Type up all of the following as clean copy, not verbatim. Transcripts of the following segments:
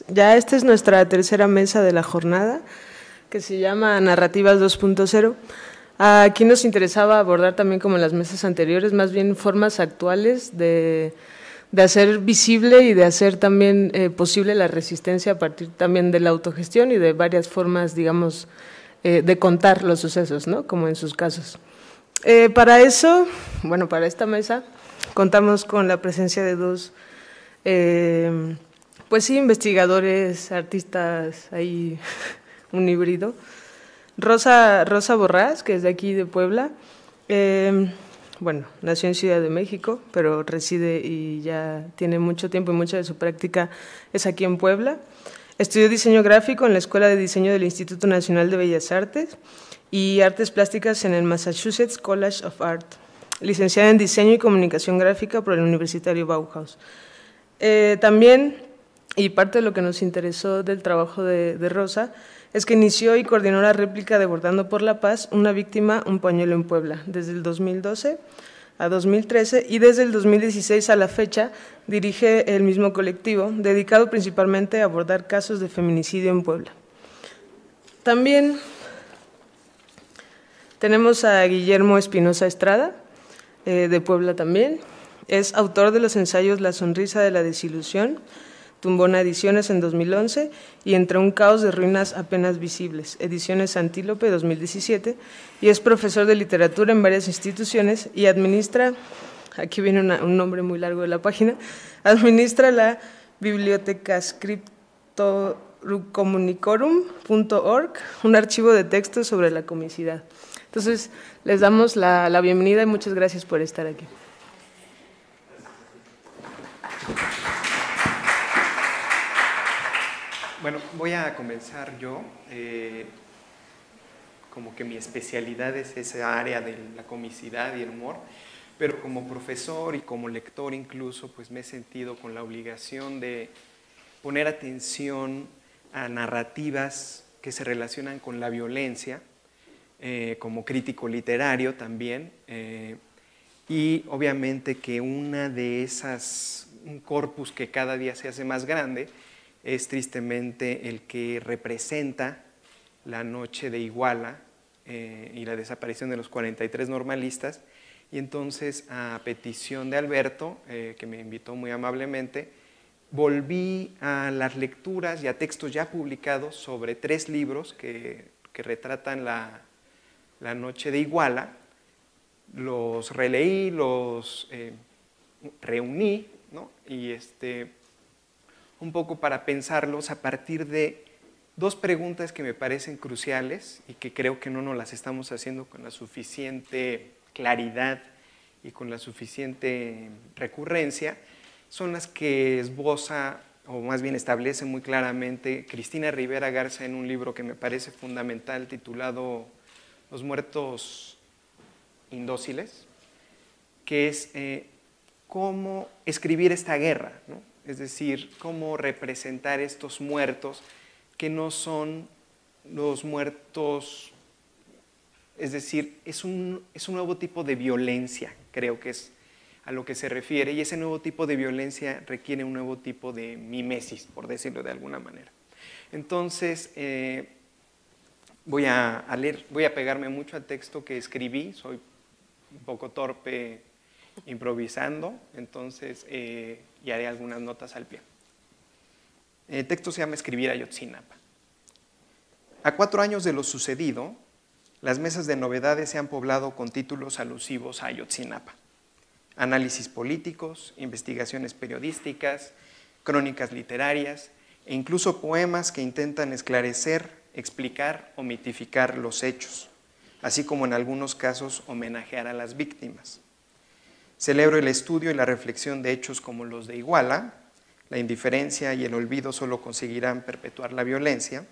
Ya esta es nuestra tercera mesa de la jornada, que se llama Narrativas 2.0. Aquí nos interesaba abordar también, como en las mesas anteriores, más bien formas actuales de hacer visible y de hacer también posible la resistencia a partir también de la autogestión y de varias formas, digamos, de contar los sucesos, ¿no? Como en sus casos. Para eso, bueno, para esta mesa, contamos con la presencia de dos pues sí, investigadores, artistas, ahí un híbrido. Rosa Borrás, que es de aquí de Puebla. Bueno, nació en Ciudad de México, pero reside y ya tiene mucho tiempo y mucha de su práctica es aquí en Puebla. Estudió diseño gráfico en la Escuela de Diseño del Instituto Nacional de Bellas Artes y Artes Plásticas en el Massachusetts College of Art. Licenciada en Diseño y Comunicación Gráfica por el Universitario Bauhaus. También, y parte de lo que nos interesó del trabajo de Rosa, es que inició y coordinó la réplica de Bordando por la Paz, una víctima, un pañuelo en Puebla, desde el 2012 a 2013, y desde el 2016 a la fecha dirige el mismo colectivo, dedicado principalmente a abordar casos de feminicidio en Puebla. También tenemos a Guillermo Espinosa Estrada, de Puebla también. Es autor de los ensayos La sonrisa de la desilusión, Tumbona Ediciones en 2011, y Entre un caos de ruinas apenas visibles, Ediciones Antílope 2017, y es profesor de literatura en varias instituciones y administra, aquí viene un nombre muy largo de la página, administra la Biblioteca Scriptocomunicorum.org, un archivo de textos sobre la comicidad. Entonces, les damos la bienvenida y muchas gracias por estar aquí. Bueno, voy a comenzar yo. Como que mi especialidad es esa área de la comicidad y el humor, pero como profesor y como lector incluso, pues me he sentido con la obligación de poner atención a narrativas que se relacionan con la violencia, como crítico literario también, y obviamente que una de esas, un corpus que cada día se hace más grande, es tristemente el que representa la noche de Iguala y la desaparición de los 43 normalistas. Y entonces, a petición de Alberto, que me invitó muy amablemente, volví a las lecturas y a textos ya publicados sobre 3 libros que retratan la noche de Iguala. Los releí, los reuní, ¿no? Y un poco para pensarlos a partir de 2 preguntas que me parecen cruciales y que creo que no nos las estamos haciendo con la suficiente claridad y con la suficiente recurrencia, son las que esboza, o más bien establece muy claramente, Cristina Rivera Garza en un libro que me parece fundamental titulado Los muertos indóciles, que es cómo escribir esta guerra, ¿no? Es decir, cómo representar estos muertos que no son los muertos, es decir, es un nuevo tipo de violencia, creo que es a lo que se refiere, y ese nuevo tipo de violencia requiere un nuevo tipo de mimesis, por decirlo de alguna manera. Entonces, voy a pegarme mucho al texto que escribí, soy un poco torpe improvisando, entonces, y haré algunas notas al pie. El texto se llama Escribir Ayotzinapa. A 4 años de lo sucedido, las mesas de novedades se han poblado con títulos alusivos a Ayotzinapa. Análisis políticos, investigaciones periodísticas, crónicas literarias e incluso poemas que intentan esclarecer, explicar o mitificar los hechos, así como en algunos casos homenajear a las víctimas. Celebro el estudio y la reflexión de hechos como los de Iguala. La indiferencia y el olvido solo conseguirán perpetuar la violencia,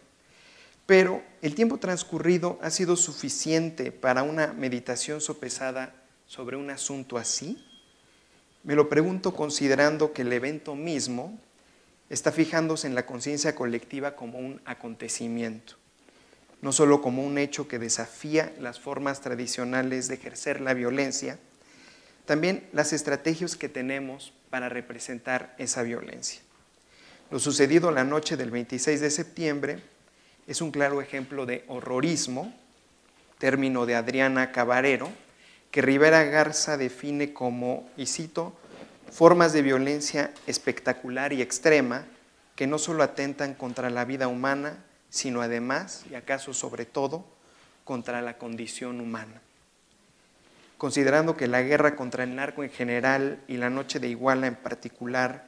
pero el tiempo transcurrido ha sido suficiente para una meditación sopesada sobre un asunto así. Me lo pregunto considerando que el evento mismo está fijándose en la conciencia colectiva como un acontecimiento, no solo como un hecho que desafía las formas tradicionales de ejercer la violencia, también las estrategias que tenemos para representar esa violencia. Lo sucedido la noche del 26 de septiembre es un claro ejemplo de horrorismo, término de Adriana Cabarero, que Rivera Garza define como, y cito, formas de violencia espectacular y extrema que no solo atentan contra la vida humana, sino además, y acaso sobre todo, contra la condición humana. Considerando que la guerra contra el narco en general y la noche de Iguala en particular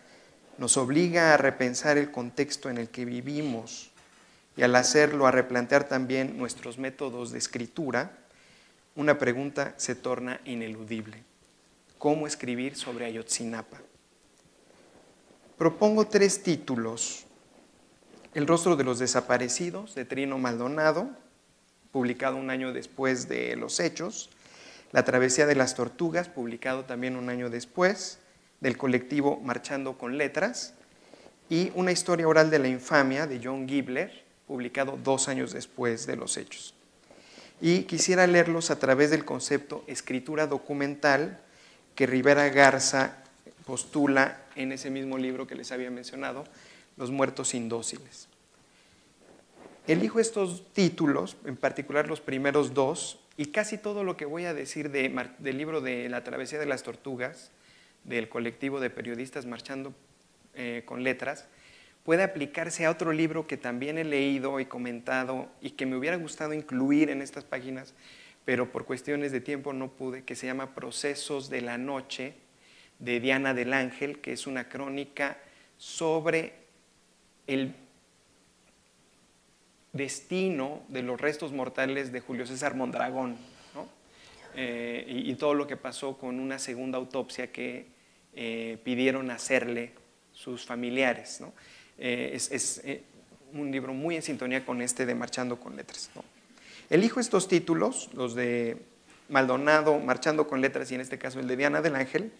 nos obliga a repensar el contexto en el que vivimos y al hacerlo a replantear también nuestros métodos de escritura, una pregunta se torna ineludible. ¿Cómo escribir sobre Ayotzinapa? Propongo 3 títulos. El rostro de los desaparecidos, de Trino Maldonado, publicado un año después de los hechos. La travesía de las tortugas, publicado también un año después, del colectivo Marchando con Letras. Y Una historia oral de la infamia, de John Gibler, publicado 2 años después de los hechos. Y quisiera leerlos a través del concepto escritura documental que Rivera Garza postula en ese mismo libro que les había mencionado, Los muertos indóciles. Elijo estos títulos, en particular los primeros 2, y casi todo lo que voy a decir del libro de La travesía de las tortugas, del colectivo de periodistas Marchando con Letras, puede aplicarse a otro libro que también he leído y comentado y que me hubiera gustado incluir en estas páginas, pero por cuestiones de tiempo no pude, que se llama Procesos de la Noche, de Diana del Ángel, que es una crónica sobre el destino de los restos mortales de Julio César Mondragón, ¿no? Y todo lo que pasó con una segunda autopsia que pidieron hacerle sus familiares, ¿no? Es un libro muy en sintonía con este de Marchando con Letras, ¿no? Elijo estos títulos, los de Maldonado, Marchando con Letras, y en este caso el de Diana del Ángel,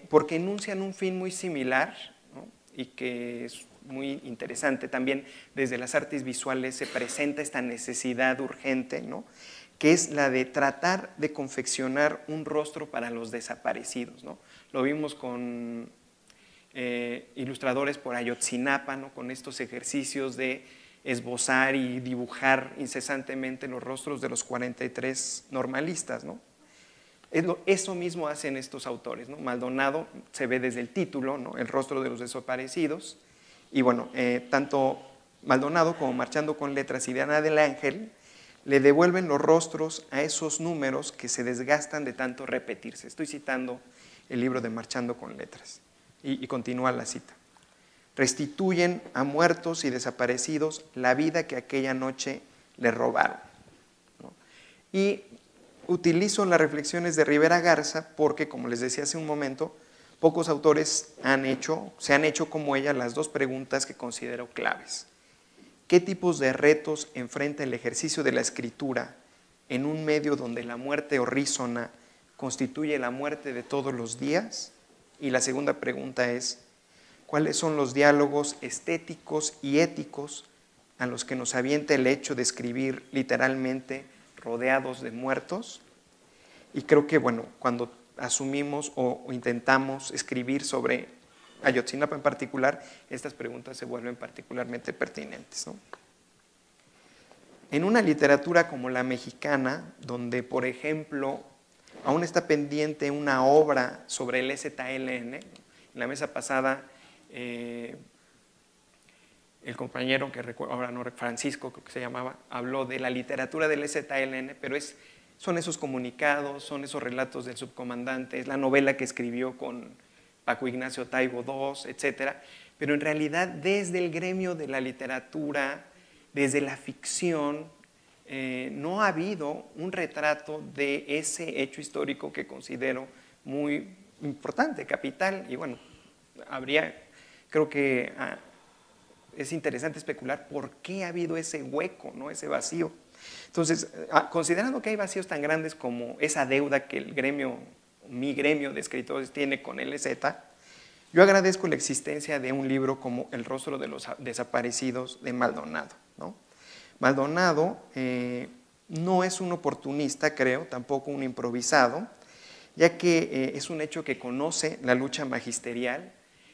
porque enuncian un fin muy similar, ¿no? Y que es muy interesante. También desde las artes visuales se presenta esta necesidad urgente, ¿no? Que es la de tratar de confeccionar un rostro para los desaparecidos, ¿no? Lo vimos con ilustradores por Ayotzinapa, ¿no? Con estos ejercicios de esbozar y dibujar incesantemente los rostros de los 43 normalistas, ¿no? Eso mismo hacen estos autores, ¿no? Maldonado se ve desde el título, ¿no? El rostro de los desaparecidos, y bueno, tanto Maldonado como Marchando con Letras y Diana del Ángel le devuelven los rostros a esos números que se desgastan de tanto repetirse. Estoy citando el libro de Marchando con Letras. Y continúa la cita. Restituyen a muertos y desaparecidos la vida que aquella noche le robaron, ¿no? Y utilizo las reflexiones de Rivera Garza porque, como les decía hace un momento, pocos autores se han hecho como ella las 2 preguntas que considero claves. ¿Qué tipos de retos enfrenta el ejercicio de la escritura en un medio donde la muerte horrísona constituye la muerte de todos los días? Y la segunda pregunta es, ¿cuáles son los diálogos estéticos y éticos a los que nos avienta el hecho de escribir literalmente rodeados de muertos? Y creo que, bueno, cuando asumimos o intentamos escribir sobre Ayotzinapa en particular, estas preguntas se vuelven particularmente pertinentes, ¿no? En una literatura como la mexicana, donde, por ejemplo, aún está pendiente una obra sobre el EZLN. En la mesa pasada, el compañero que recuerdo, ahora no, Francisco creo que se llamaba, habló de la literatura del EZLN, pero son esos comunicados, son esos relatos del subcomandante, es la novela que escribió con Paco Ignacio Taibo II, etc. Pero en realidad desde el gremio de la literatura, desde la ficción, no ha habido un retrato de ese hecho histórico que considero muy importante, capital, y bueno, creo que es interesante especular por qué ha habido ese hueco, ¿no? Ese vacío. Entonces, considerando que hay vacíos tan grandes como esa deuda que mi gremio de escritores tiene con el EZ, yo agradezco la existencia de un libro como El rostro de los desaparecidos de Maldonado, ¿no? Maldonado no es un oportunista, creo, tampoco un improvisado, ya que es un hecho que conoce la lucha magisterial,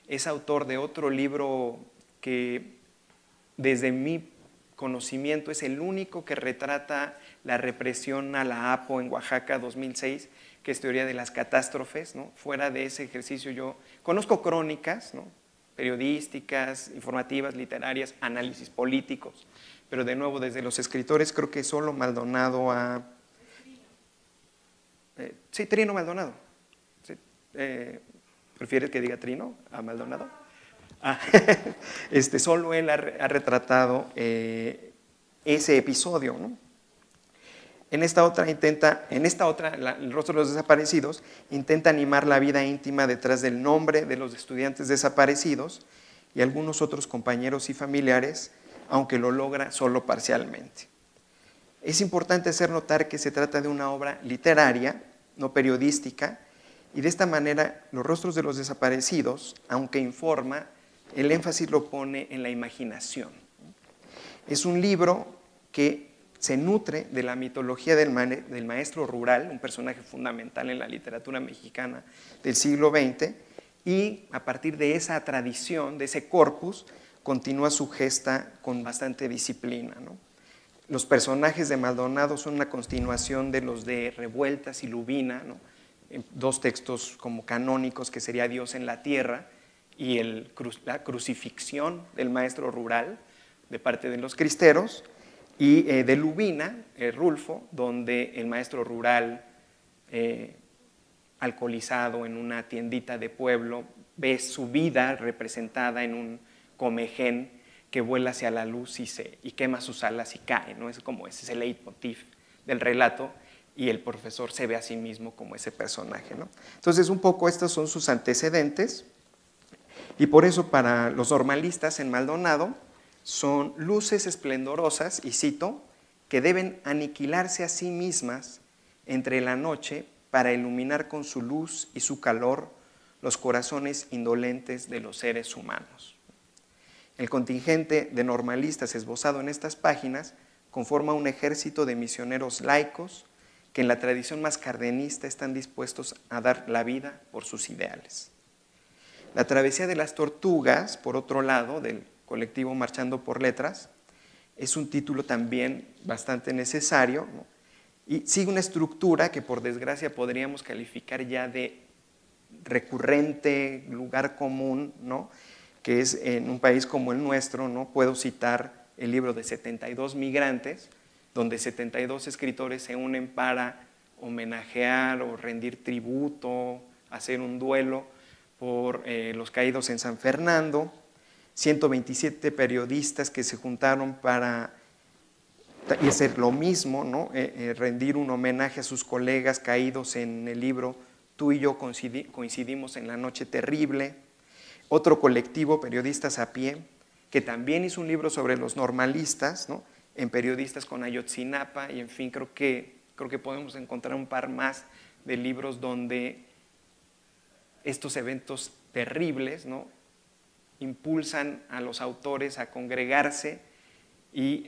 es autor de otro libro que desde mi conocimiento es el único que retrata la represión a la APO en Oaxaca 2006, que es Teoría de las Catástrofes, ¿no? Fuera de ese ejercicio yo conozco crónicas, ¿no? Periodísticas, informativas, literarias, análisis políticos, pero de nuevo desde los escritores creo que solo Maldonado ha... sí, Trino Maldonado. Sí, ¿prefieres que diga Trino a Maldonado? Ah, solo él ha retratado ese episodio, ¿no? En esta otra, El rostro de los desaparecidos, intenta animar la vida íntima detrás del nombre de los estudiantes desaparecidos y algunos otros compañeros y familiares, aunque lo logra solo parcialmente. Es importante hacer notar que se trata de una obra literaria, no periodística, y de esta manera los rostros de los desaparecidos, aunque informa, el énfasis lo pone en la imaginación. Es un libro que se nutre de la mitología del maestro rural, un personaje fundamental en la literatura mexicana del siglo XX, y a partir de esa tradición, de ese corpus, continúa su gesta con bastante disciplina, ¿no? Los personajes de Maldonado son una continuación de los de Revueltas y Lubina, ¿no? Dos textos como canónicos que sería Dios en la tierra y la crucifixión del maestro rural de parte de los cristeros, y de Lubina, Rulfo, donde el maestro rural alcoholizado en una tiendita de pueblo ve su vida representada en un comején que vuela hacia la luz y quema sus alas y cae, ¿no? Es como ese es el leitmotiv del relato, y el profesor se ve a sí mismo como ese personaje, ¿no? Entonces, un poco estos son sus antecedentes, y por eso para los normalistas en Maldonado son luces esplendorosas, y cito, que deben aniquilarse a sí mismas entre la noche para iluminar con su luz y su calor los corazones indolentes de los seres humanos. El contingente de normalistas esbozado en estas páginas conforma un ejército de misioneros laicos que en la tradición más cardenista están dispuestos a dar la vida por sus ideales. La travesía de las tortugas, por otro lado, del colectivo Marchando por Letras, es un título también bastante necesario, ¿no? Y sigue una estructura que por desgracia podríamos calificar ya de recurrente, lugar común, ¿no? Que es en un país como el nuestro, ¿no? Puedo citar el libro de 72 migrantes, donde 72 escritores se unen para homenajear o rendir tributo, hacer un duelo por los caídos en San Fernando, 127 periodistas que se juntaron para hacer lo mismo, ¿no? Rendir un homenaje a sus colegas caídos en el libro Tú y yo coincidimos en la noche terrible. Otro colectivo, Periodistas a Pie, que también hizo un libro sobre los normalistas, ¿no? En Periodistas con Ayotzinapa, y en fin, creo que podemos encontrar un par más de libros donde estos eventos terribles, ¿no? Impulsan a los autores a congregarse y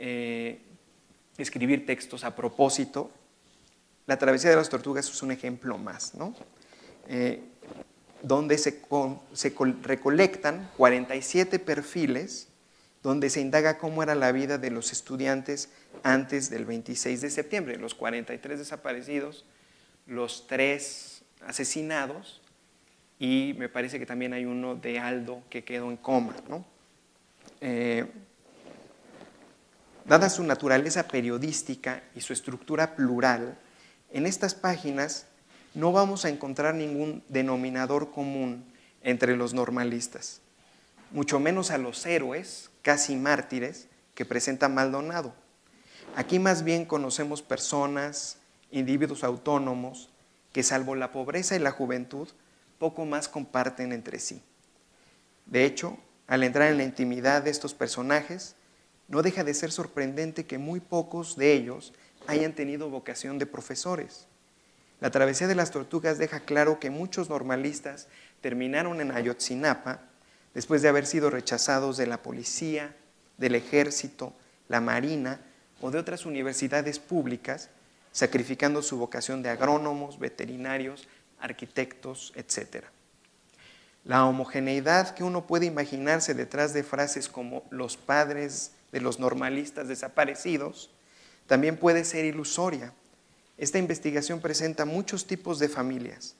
escribir textos a propósito. La travesía de las tortugas es un ejemplo más, ¿no? Donde se recolectan 47 perfiles, donde se indaga cómo era la vida de los estudiantes antes del 26 de septiembre, los 43 desaparecidos, los 3 asesinados, y me parece que también hay uno de Aldo que quedó en coma, ¿no? Dada su naturaleza periodística y su estructura plural, en estas páginas no vamos a encontrar ningún denominador común entre los normalistas, mucho menos a los héroes, casi mártires, que presenta Maldonado. Aquí más bien conocemos personas, individuos autónomos, que salvo la pobreza y la juventud, poco más comparten entre sí. De hecho, al entrar en la intimidad de estos personajes, no deja de ser sorprendente que muy pocos de ellos hayan tenido vocación de profesores. La travesía de las tortugas deja claro que muchos normalistas terminaron en Ayotzinapa después de haber sido rechazados de la policía, del ejército, la marina o de otras universidades públicas, sacrificando su vocación de agrónomos, veterinarios, arquitectos, etc. La homogeneidad que uno puede imaginarse detrás de frases como los padres de los normalistas desaparecidos también puede ser ilusoria. Esta investigación presenta muchos tipos de familias,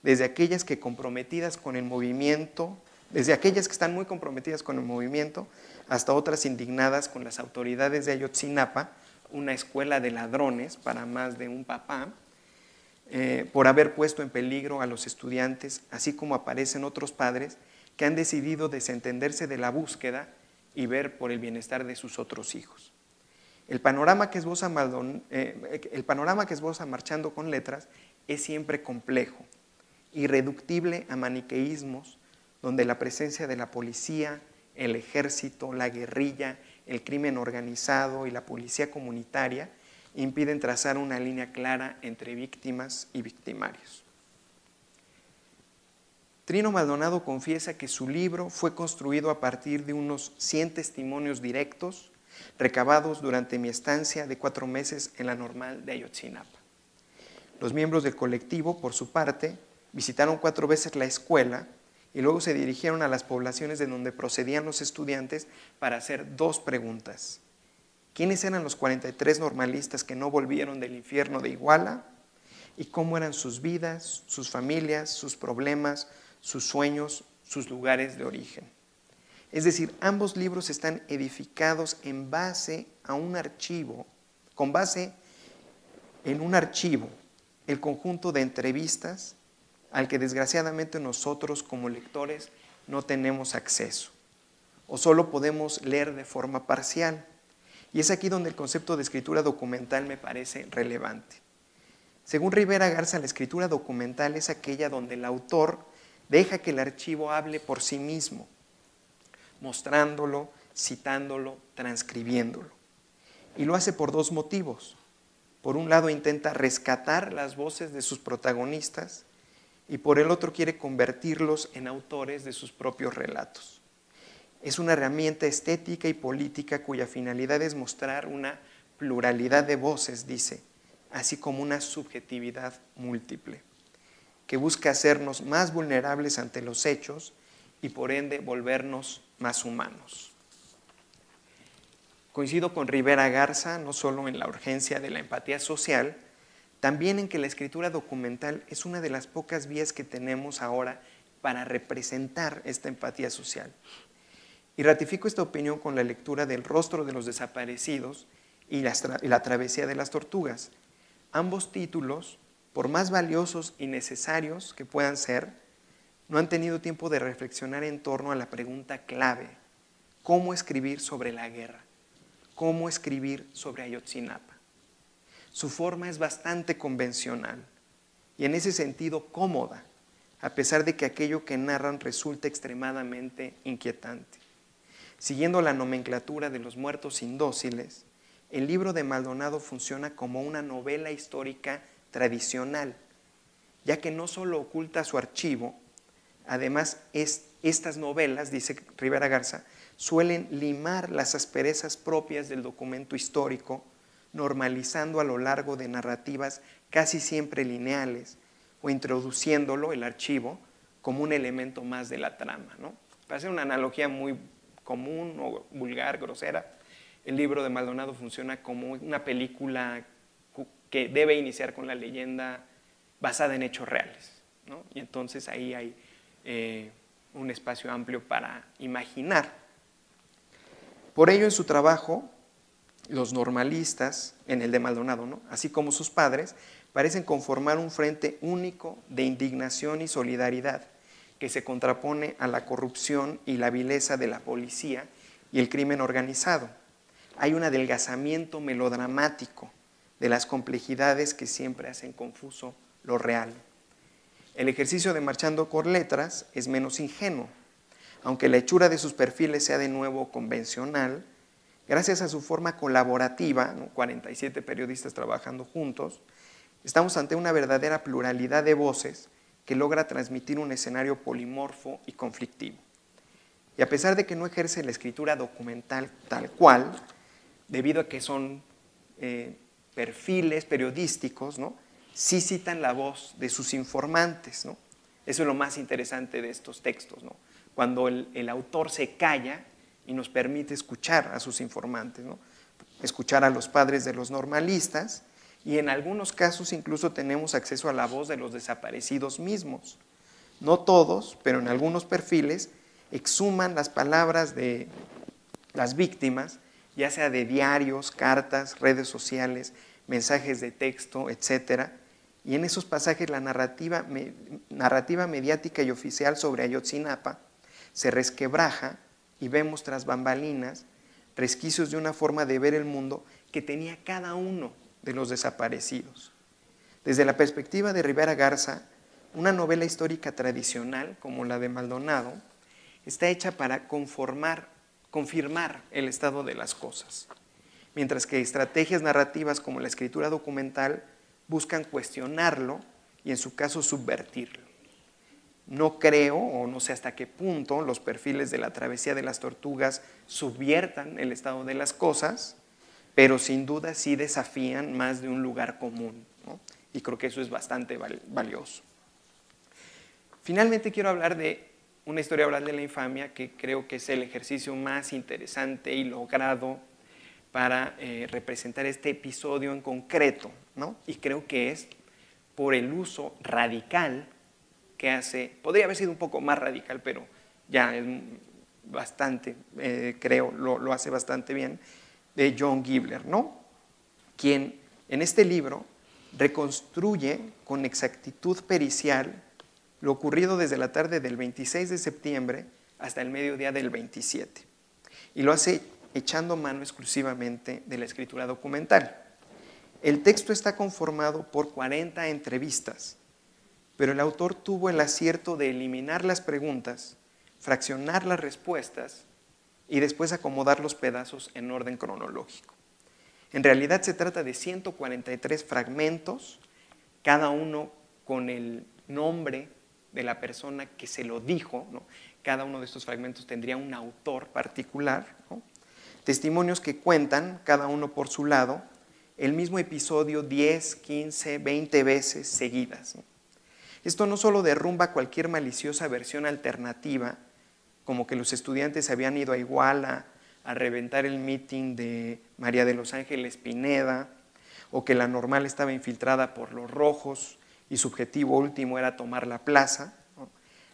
desde aquellas que comprometidas con el movimiento, desde aquellas que están muy comprometidas con el movimiento, hasta otras indignadas con las autoridades de Ayotzinapa, una escuela de ladrones para más de un papá, por haber puesto en peligro a los estudiantes, así como aparecen otros padres que han decidido desentenderse de la búsqueda y ver por el bienestar de sus otros hijos. El panorama que esboza Marchando con Letras es siempre complejo, irreductible a maniqueísmos, donde la presencia de la policía, el ejército, la guerrilla, el crimen organizado y la policía comunitaria impiden trazar una línea clara entre víctimas y victimarios. Trino Maldonado confiesa que su libro fue construido a partir de unos 100 testimonios directos recabados durante mi estancia de 4 meses en la Normal de Ayotzinapa. Los miembros del colectivo, por su parte, visitaron 4 veces la escuela y luego se dirigieron a las poblaciones de donde procedían los estudiantes para hacer 2 preguntas. ¿Quiénes eran los 43 normalistas que no volvieron del infierno de Iguala? ¿Y cómo eran sus vidas, sus familias, sus problemas, sus sueños, sus lugares de origen? Es decir, ambos libros están edificados en base a un archivo, con base en un archivo, el conjunto de entrevistas al que desgraciadamente nosotros como lectores no tenemos acceso o solo podemos leer de forma parcial. Y es aquí donde el concepto de escritura documental me parece relevante. Según Rivera Garza, la escritura documental es aquella donde el autor deja que el archivo hable por sí mismo, mostrándolo, citándolo, transcribiéndolo. Y lo hace por 2 motivos. Por un lado intenta rescatar las voces de sus protagonistas y por el otro quiere convertirlos en autores de sus propios relatos. Es una herramienta estética y política cuya finalidad es mostrar una pluralidad de voces, dice, así como una subjetividad múltiple, que busca hacernos más vulnerables ante los hechos y por ende volvernos más humanos. Coincido con Rivera Garza no solo en la urgencia de la empatía social, también en que la escritura documental es una de las pocas vías que tenemos ahora para representar esta empatía social. Y ratifico esta opinión con la lectura del Rostro de los Desaparecidos y la Travesía de las Tortugas. Ambos títulos, por más valiosos y necesarios que puedan ser, no han tenido tiempo de reflexionar en torno a la pregunta clave: ¿cómo escribir sobre la guerra? ¿Cómo escribir sobre Ayotzinapa? Su forma es bastante convencional y en ese sentido cómoda, a pesar de que aquello que narran resulta extremadamente inquietante. Siguiendo la nomenclatura de los muertos indóciles, el libro de Maldonado funciona como una novela histórica tradicional, ya que no solo oculta su archivo, además estas novelas, dice Rivera Garza, suelen limar las asperezas propias del documento histórico, normalizando a lo largo de narrativas casi siempre lineales o introduciéndolo, el archivo, como un elemento más de la trama, ¿no? Para hacer una analogía muy común o vulgar, grosera, el libro de Maldonado funciona como una película que debe iniciar con la leyenda basada en hechos reales, ¿no? Y entonces ahí hay un espacio amplio para imaginar. Por ello, en su trabajo, los normalistas, en el de Maldonado, ¿no?, así como sus padres, parecen conformar un frente único de indignación y solidaridad que se contrapone a la corrupción y la vileza de la policía y el crimen organizado. Hay un adelgazamiento melodramático de las complejidades que siempre hacen confuso lo real. El ejercicio de Marchando con Letras es menos ingenuo. Aunque la hechura de sus perfiles sea de nuevo convencional, gracias a su forma colaborativa, ¿no?, 47 periodistas trabajando juntos, estamos ante una verdadera pluralidad de voces que logra transmitir un escenario polimorfo y conflictivo. Y a pesar de que no ejerce la escritura documental tal cual, debido a que son perfiles periodísticos, ¿no?, sí citan la voz de sus informantes, ¿no? Eso es lo más interesante de estos textos, ¿no? Cuando el autor se calla y nos permite escuchar a sus informantes, ¿no? Escuchar a los padres de los normalistas, y en algunos casos incluso tenemos acceso a la voz de los desaparecidos mismos. No todos, pero en algunos perfiles exhuman las palabras de las víctimas, ya sea de diarios, cartas, redes sociales, mensajes de texto, etc. Y en esos pasajes la narrativa mediática y oficial sobre Ayotzinapa se resquebraja y vemos tras bambalinas resquicios de una forma de ver el mundo que tenía cada uno de los desaparecidos. Desde la perspectiva de Rivera Garza, una novela histórica tradicional como la de Maldonado está hecha para confirmar el estado de las cosas, mientras que estrategias narrativas como la escritura documental buscan cuestionarlo y en su caso subvertirlo. No creo, o no sé hasta qué punto, los perfiles de La travesía de las tortugas subviertan el estado de las cosas, pero sin duda sí desafían más de un lugar común, ¿no? Y creo que eso es bastante valioso. Finalmente quiero hablar de una historia oral de la infamia, que creo que es el ejercicio más interesante y logrado para representar este episodio en concreto, ¿no? Y creo que es por el uso radical que hace, podría haber sido un poco más radical, pero ya es bastante, creo, lo hace bastante bien, de John Gibler, ¿no? Quien en este libro reconstruye con exactitud pericial lo ocurrido desde la tarde del 26 de septiembre hasta el mediodía del 27. Y lo hace echando mano exclusivamente de la escritura documental. El texto está conformado por 40 entrevistas, pero el autor tuvo el acierto de eliminar las preguntas, fraccionar las respuestas y después acomodar los pedazos en orden cronológico. En realidad se trata de 143 fragmentos, cada uno con el nombre de la persona que se lo dijo, ¿no? Cada uno de estos fragmentos tendría un autor particular, ¿no? Testimonios que cuentan, cada uno por su lado, el mismo episodio 10, 15, 20 veces seguidas, ¿no? Esto no solo derrumba cualquier maliciosa versión alternativa, como que los estudiantes habían ido a Iguala a reventar el meeting de María de los Ángeles Pineda, o que la Normal estaba infiltrada por los rojos y su objetivo último era tomar la plaza, ¿no?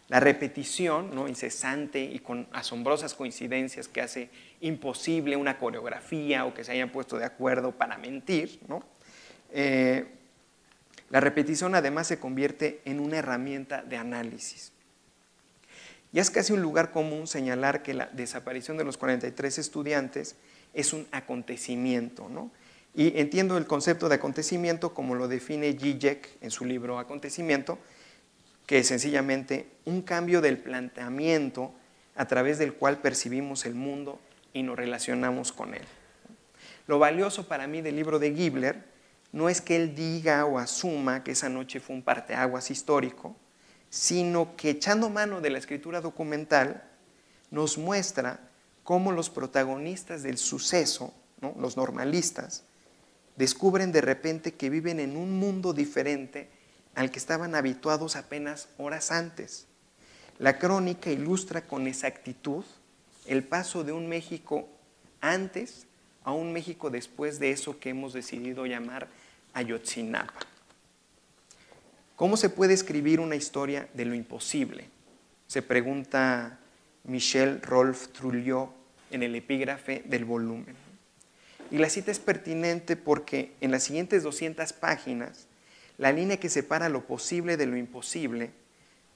La repetición, ¿no?, incesante y con asombrosas coincidencias que hace imposible una coreografía o que se hayan puesto de acuerdo para mentir, ¿no? La repetición además se convierte en una herramienta de análisis. Ya es casi un lugar común señalar que la desaparición de los 43 estudiantes es un acontecimiento, ¿no? Y entiendo el concepto de acontecimiento como lo define Zizek en su libro Acontecimiento, que es sencillamente un cambio del planteamiento a través del cual percibimos el mundo y nos relacionamos con él. Lo valioso para mí del libro de Gibler no es que él diga o asuma que esa noche fue un parteaguas histórico, sino que echando mano de la escritura documental nos muestra cómo los protagonistas del suceso, ¿no?, los normalistas, descubren de repente que viven en un mundo diferente al que estaban habituados apenas horas antes. La crónica ilustra con exactitud el paso de un México antes a un México después de eso que hemos decidido llamar Ayotzinapa. ¿Cómo se puede escribir una historia de lo imposible?, se pregunta Michel Rolf Trujillo en el epígrafe del volumen. Y la cita es pertinente porque en las siguientes 200 páginas, la línea que separa lo posible de lo imposible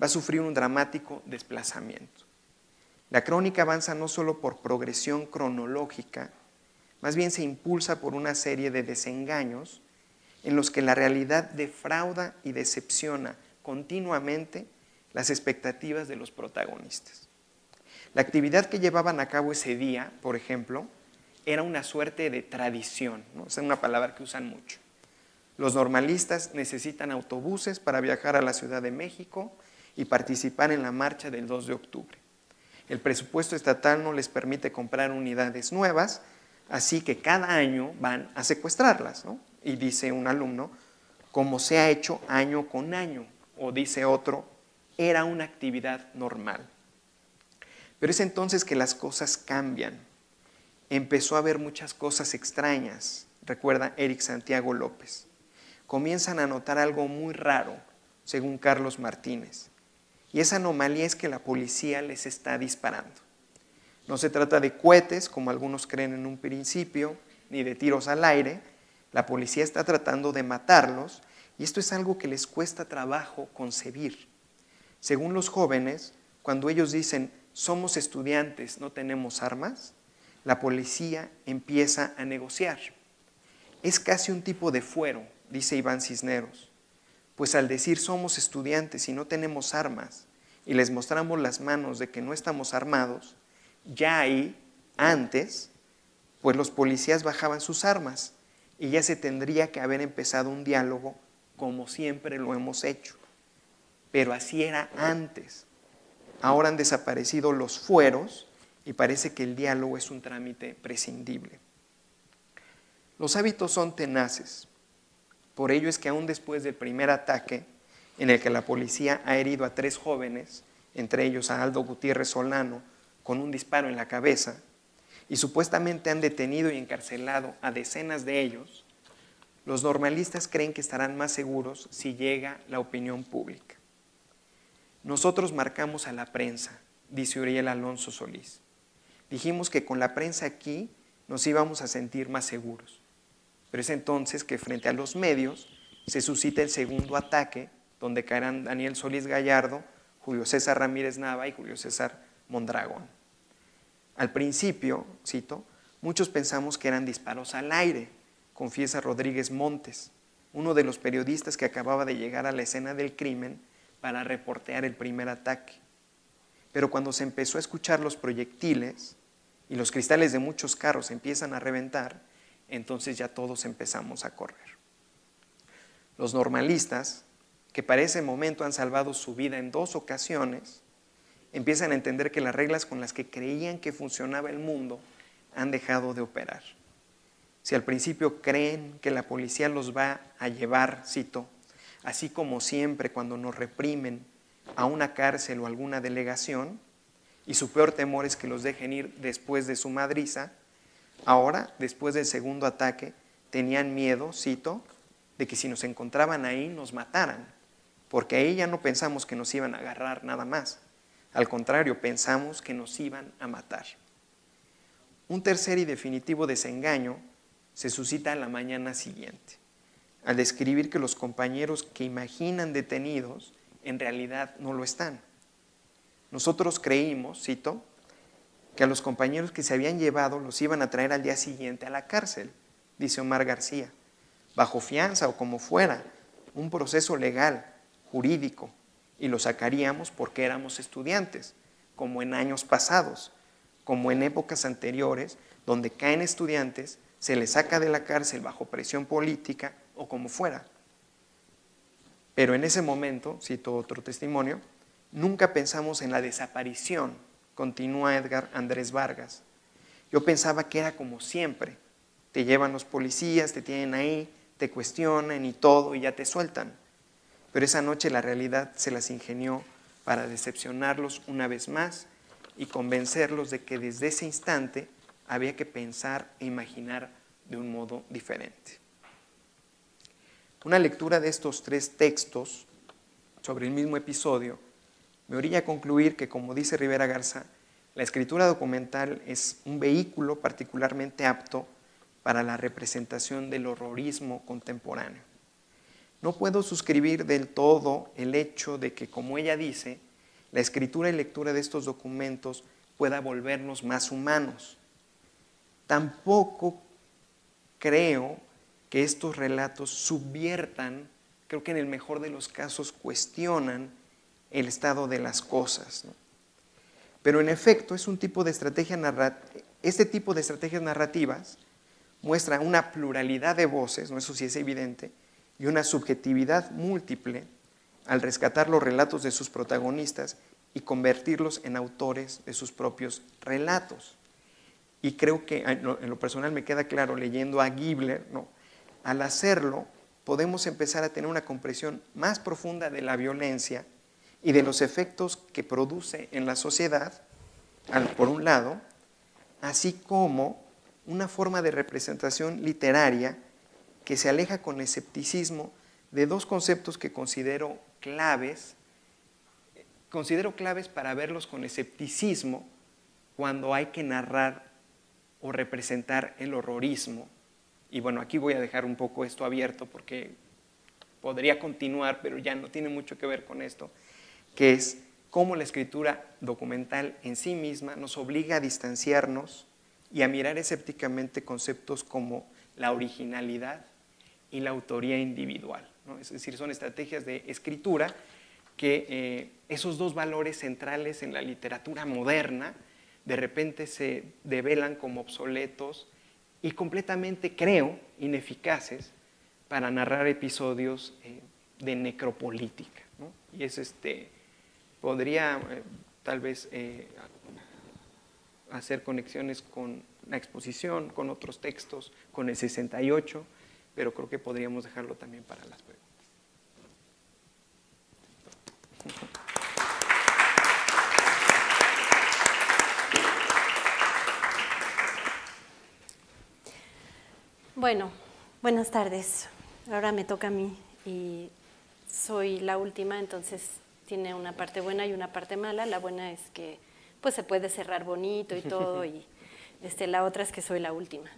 va a sufrir un dramático desplazamiento. La crónica avanza no solo por progresión cronológica, más bien se impulsa por una serie de desengaños en los que la realidad defrauda y decepciona continuamente las expectativas de los protagonistas. La actividad que llevaban a cabo ese día, por ejemplo, era una suerte de tradición, ¿no? Es una palabra que usan mucho. Los normalistas necesitan autobuses para viajar a la Ciudad de México y participar en la marcha del 2 de octubre. El presupuesto estatal no les permite comprar unidades nuevas, así que cada año van a secuestrarlas, ¿no? Y dice un alumno, como se ha hecho año con año, o dice otro, era una actividad normal. Pero es entonces que las cosas cambian. Empezó a haber muchas cosas extrañas, recuerda Eric Santiago López. Comienzan a notar algo muy raro, según Carlos Martínez. Y esa anomalía es que la policía les está disparando. No se trata de cohetes, como algunos creen en un principio, ni de tiros al aire. La policía está tratando de matarlos, y esto es algo que les cuesta trabajo concebir. Según los jóvenes, cuando ellos dicen, somos estudiantes, no tenemos armas, la policía empieza a negociar. Es casi un tipo de fuero, dice Iván Cisneros, pues al decir somos estudiantes y no tenemos armas y les mostramos las manos de que no estamos armados, ya ahí, antes, pues los policías bajaban sus armas y ya se tendría que haber empezado un diálogo como siempre lo hemos hecho. Pero así era antes. Ahora han desaparecido los fueros y parece que el diálogo es un trámite prescindible. Los hábitos son tenaces. Por ello es que aún después del primer ataque, en el que la policía ha herido a 3 jóvenes, entre ellos a Aldo Gutiérrez Solano, con un disparo en la cabeza, y supuestamente han detenido y encarcelado a decenas de ellos, los normalistas creen que estarán más seguros si llega la opinión pública. Nosotros marcamos a la prensa, dice Uriel Alonso Solís. Dijimos que con la prensa aquí nos íbamos a sentir más seguros. Pero es entonces que frente a los medios se suscita el segundo ataque, donde caerán Daniel Solís Gallardo, Julio César Ramírez Nava y Julio César Mondragón. Al principio, cito, muchos pensamos que eran disparos al aire, confiesa Rodríguez Montes, uno de los periodistas que acababa de llegar a la escena del crimen para reportear el primer ataque. Pero cuando se empezó a escuchar los proyectiles y los cristales de muchos carros empiezan a reventar, entonces ya todos empezamos a correr. Los normalistas, que para ese momento han salvado su vida en 2 ocasiones, empiezan a entender que las reglas con las que creían que funcionaba el mundo han dejado de operar. Si al principio creen que la policía los va a llevar, cito, así como siempre cuando nos reprimen, a una cárcel o alguna delegación, y su peor temor es que los dejen ir después de su madriza, ahora, después del segundo ataque, tenían miedo, cito, de que si nos encontraban ahí nos mataran, porque ahí ya no pensamos que nos iban a agarrar nada más. Al contrario, pensamos que nos iban a matar. Un tercer y definitivo desengaño se suscita a la mañana siguiente, al describir que los compañeros que imaginan detenidos en realidad no lo están. Nosotros creímos, cito, que a los compañeros que se habían llevado los iban a traer al día siguiente a la cárcel, dice Omar García, bajo fianza o como fuera, un proceso legal, jurídico, y lo sacaríamos porque éramos estudiantes, como en años pasados, como en épocas anteriores, donde caen estudiantes, se les saca de la cárcel bajo presión política o como fuera. Pero en ese momento, cito otro testimonio, nunca pensamos en la desaparición, continúa Edgar Andrés Vargas. Yo pensaba que era como siempre, te llevan los policías, te tienen ahí, te cuestionan y todo y ya te sueltan. Pero esa noche la realidad se las ingenió para decepcionarlos una vez más y convencerlos de que desde ese instante había que pensar e imaginar de un modo diferente. Una lectura de estos 3 textos sobre el mismo episodio me orilla a concluir que, como dice Rivera Garza, la escritura documental es un vehículo particularmente apto para la representación del horrorismo contemporáneo. No puedo suscribir del todo el hecho de que, como ella dice, la escritura y lectura de estos documentos pueda volvernos más humanos. Tampoco creo que estos relatos subviertan, creo que en el mejor de los casos cuestionan el estado de las cosas, ¿no? Pero en efecto es un tipo de estrategia este tipo de estrategias narrativas muestra una pluralidad de voces, ¿no? Eso sí es evidente, y una subjetividad múltiple al rescatar los relatos de sus protagonistas y convertirlos en autores de sus propios relatos. Y creo que en lo personal me queda claro leyendo a Gibler, ¿no? Al hacerlo podemos empezar a tener una comprensión más profunda de la violencia y de los efectos que produce en la sociedad, por un lado, así como una forma de representación literaria que se aleja con escepticismo de dos conceptos que considero claves para verlos con escepticismo cuando hay que narrar o representar el horrorismo. Y bueno, aquí voy a dejar un poco esto abierto porque podría continuar, pero ya no tiene mucho que ver con esto, que es cómo la escritura documental en sí misma nos obliga a distanciarnos y a mirar escépticamente conceptos como la originalidad y la autoría individual, ¿no? Es decir, son estrategias de escritura que esos dos valores centrales en la literatura moderna de repente se develan como obsoletos y completamente, creo, ineficaces para narrar episodios de necropolítica, ¿no? Y es podría tal vez hacer conexiones con la exposición, con otros textos, con el 68, pero creo que podríamos dejarlo también para las preguntas. Bueno, buenas tardes. Ahora me toca a mí y soy la última, entonces tiene una parte buena y una parte mala. La buena es que pues se puede cerrar bonito y todo, y la otra es que soy la última.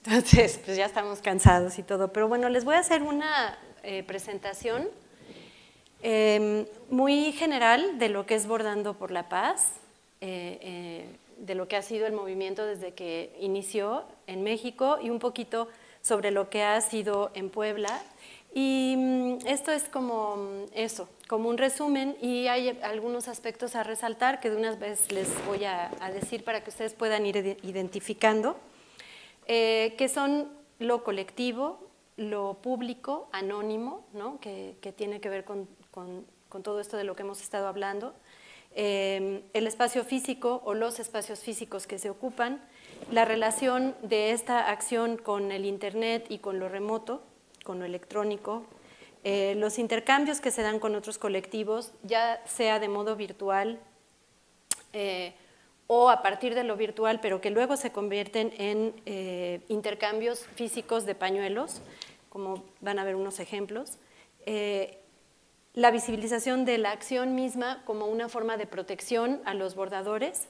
Entonces, pues ya estamos cansados y todo. Pero bueno, les voy a hacer una presentación muy general de lo que es Bordando por la Paz, de lo que ha sido el movimiento desde que inició en México y un poquito sobre lo que ha sido en Puebla. Y esto es como eso, como un resumen, y hay algunos aspectos a resaltar que de una vez les voy a decir para que ustedes puedan ir identificando, que son lo colectivo, lo público, anónimo, ¿no? que tiene que ver con todo esto de lo que hemos estado hablando, el espacio físico o los espacios físicos que se ocupan, la relación de esta acción con el Internet y con lo remoto, con lo electrónico, los intercambios que se dan con otros colectivos, ya sea de modo virtual o a partir de lo virtual, pero que luego se convierten en intercambios físicos de pañuelos, como van a ver unos ejemplos, la visibilización de la acción misma como una forma de protección a los bordadores,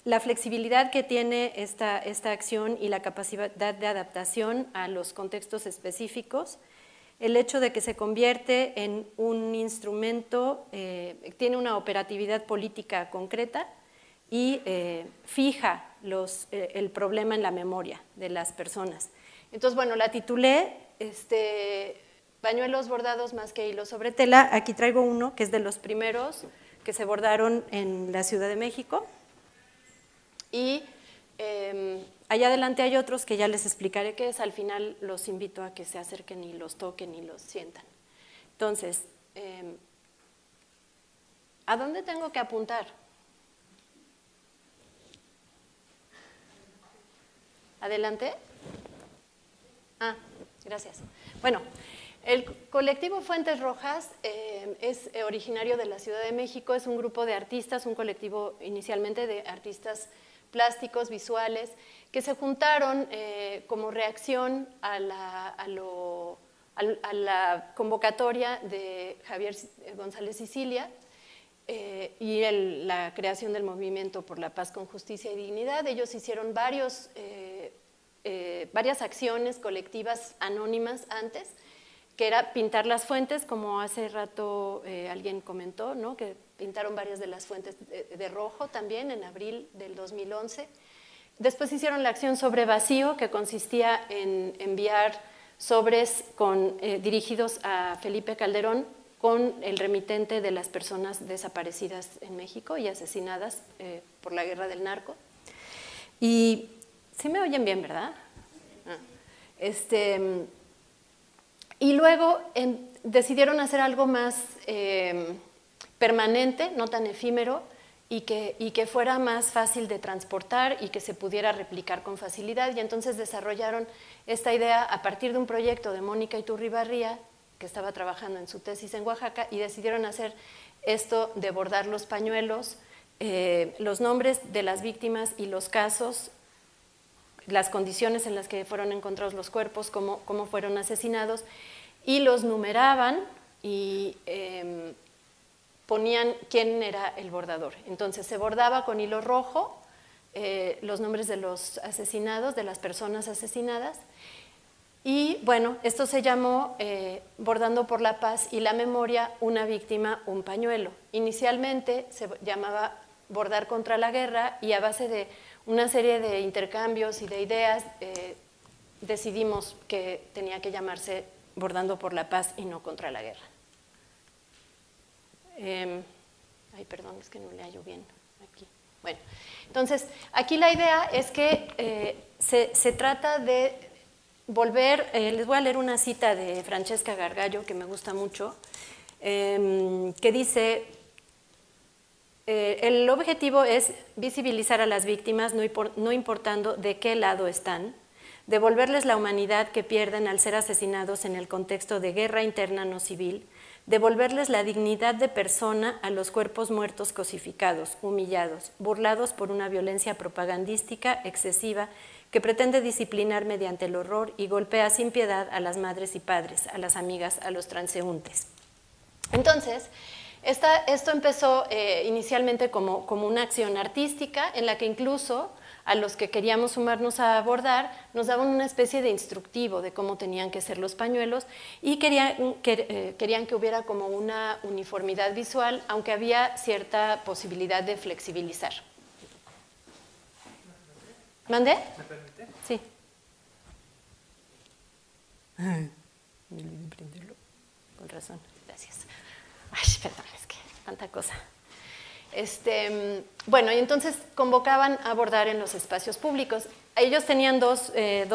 la flexibilidad que tiene esta acción y la capacidad de adaptación a los contextos específicos, el hecho de que se convierte en un instrumento, tiene una operatividad política concreta y fija el problema en la memoria de las personas. Entonces, bueno, la titulé Pañuelos bordados más que hilos sobre tela. Aquí traigo uno que es de los primeros que se bordaron en la Ciudad de México. Y allá adelante hay otros que ya les explicaré qué es. Al final los invito a que se acerquen y los toquen y los sientan. Entonces, ¿a dónde tengo que apuntar? ¿Adelante? Ah, gracias. Bueno, el colectivo Fuentes Rojas es originario de la Ciudad de México, es un grupo de artistas, un colectivo inicialmente de artistas plásticos, visuales, que se juntaron como reacción a la convocatoria de Javier González Sicilia y la creación del Movimiento por la Paz con Justicia y Dignidad. Ellos hicieron varias acciones colectivas anónimas antes, que era pintar las fuentes, como hace rato alguien comentó, ¿no? Que pintaron varias de las fuentes de rojo también en abril del 2011. Después hicieron la acción Sobre Vacío, que consistía en enviar sobres dirigidos a Felipe Calderón con el remitente de las personas desaparecidas en México y asesinadas por la guerra del narco. Y sí me oyen bien, ¿verdad? Y luego decidieron hacer algo más permanente, no tan efímero, y que fuera más fácil de transportar y que se pudiera replicar con facilidad. Y entonces desarrollaron esta idea a partir de un proyecto de Mónica Iturribarría, que estaba trabajando en su tesis en Oaxaca, y decidieron hacer esto de bordar los pañuelos, los nombres de las víctimas y los casos, las condiciones en las que fueron encontrados los cuerpos, cómo fueron asesinados, y los numeraban y ponían quién era el bordador. Entonces se bordaba con hilo rojo los nombres de los asesinados, de las personas asesinadas, y bueno, esto se llamó Bordando por la Paz y la Memoria, una víctima, un pañuelo. Inicialmente se llamaba Bordar contra la Guerra, y a base de una serie de intercambios y de ideas decidimos que tenía que llamarse Bordando por la Paz y no contra la guerra. Ay, perdón, es que no le hallo bien aquí. Bueno, entonces, aquí la idea es que se trata de volver, les voy a leer una cita de Francesca Gargallo, que me gusta mucho, que dice, el objetivo es visibilizar a las víctimas, no importando de qué lado están, devolverles la humanidad que pierden al ser asesinados en el contexto de guerra interna no civil, devolverles la dignidad de persona a los cuerpos muertos cosificados, humillados, burlados por una violencia propagandística excesiva que pretende disciplinar mediante el horror y golpea sin piedad a las madres y padres, a las amigas, a los transeúntes. Entonces, esto empezó inicialmente como una acción artística en la que incluso a los que queríamos sumarnos a abordar nos daban una especie de instructivo de cómo tenían que ser los pañuelos, y querían que hubiera como una uniformidad visual, aunque había cierta posibilidad de flexibilizar. ¿Mandé? ¿Me permite? Sí. Me olvidé prenderlo. Con razón, gracias. Ay, perdón, es que tanta cosa. Bueno, y entonces convocaban a bordar en los espacios públicos. Ellos tenían dos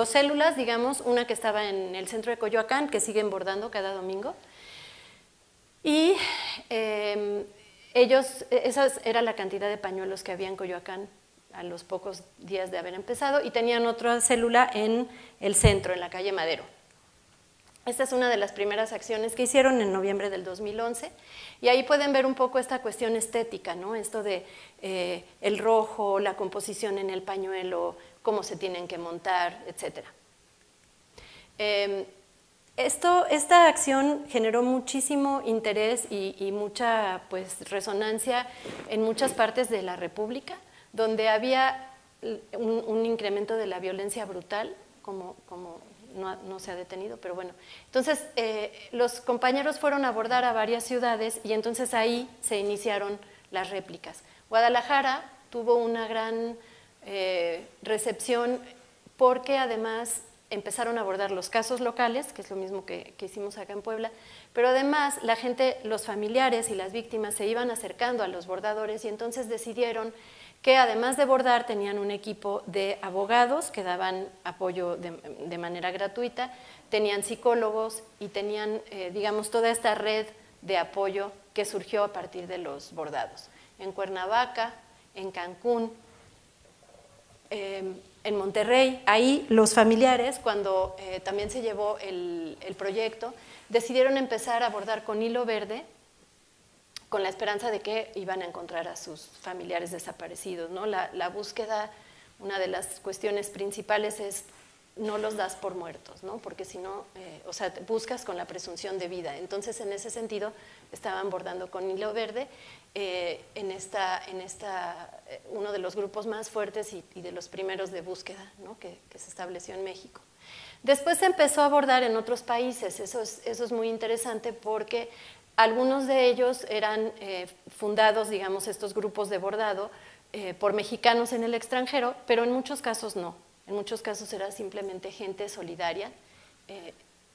células, digamos, una que estaba en el centro de Coyoacán, que siguen bordando cada domingo, y esa era la cantidad de pañuelos que había en Coyoacán a los pocos días de haber empezado, y tenían otra célula en el centro, en la calle Madero. Esta es una de las primeras acciones que hicieron en noviembre del 2011, y ahí pueden ver un poco esta cuestión estética, ¿no? Esto de el rojo, la composición en el pañuelo, cómo se tienen que montar, etc. Esta acción generó muchísimo interés y mucha, pues, resonancia en muchas partes de la República, donde había un incremento de la violencia brutal, como no se ha detenido, pero bueno. Entonces, los compañeros fueron a abordar a varias ciudades, y entonces ahí se iniciaron las réplicas. Guadalajara tuvo una gran recepción, porque además empezaron a abordar los casos locales, que es lo mismo que hicimos acá en Puebla, pero además la gente, los familiares y las víctimas se iban acercando a los bordadores, y entonces decidieron que además de bordar tenían un equipo de abogados que daban apoyo de manera gratuita, tenían psicólogos y tenían, digamos, toda esta red de apoyo que surgió a partir de los bordados. En Cuernavaca, en Cancún, en Monterrey, ahí los familiares, cuando también se llevó el proyecto, decidieron empezar a bordar con hilo verde, con la esperanza de que iban a encontrar a sus familiares desaparecidos, ¿no? La búsqueda, una de las cuestiones principales es no los das por muertos, ¿no? Porque si no, o sea, buscas con la presunción de vida. Entonces, en ese sentido, estaban bordando con hilo verde uno de los grupos más fuertes y de los primeros de búsqueda, ¿no? que se estableció en México. Después se empezó a bordar en otros países. Eso es muy interesante, porque algunos de ellos eran fundados, digamos, estos grupos de bordado por mexicanos en el extranjero, pero en muchos casos no. En muchos casos era simplemente gente solidaria.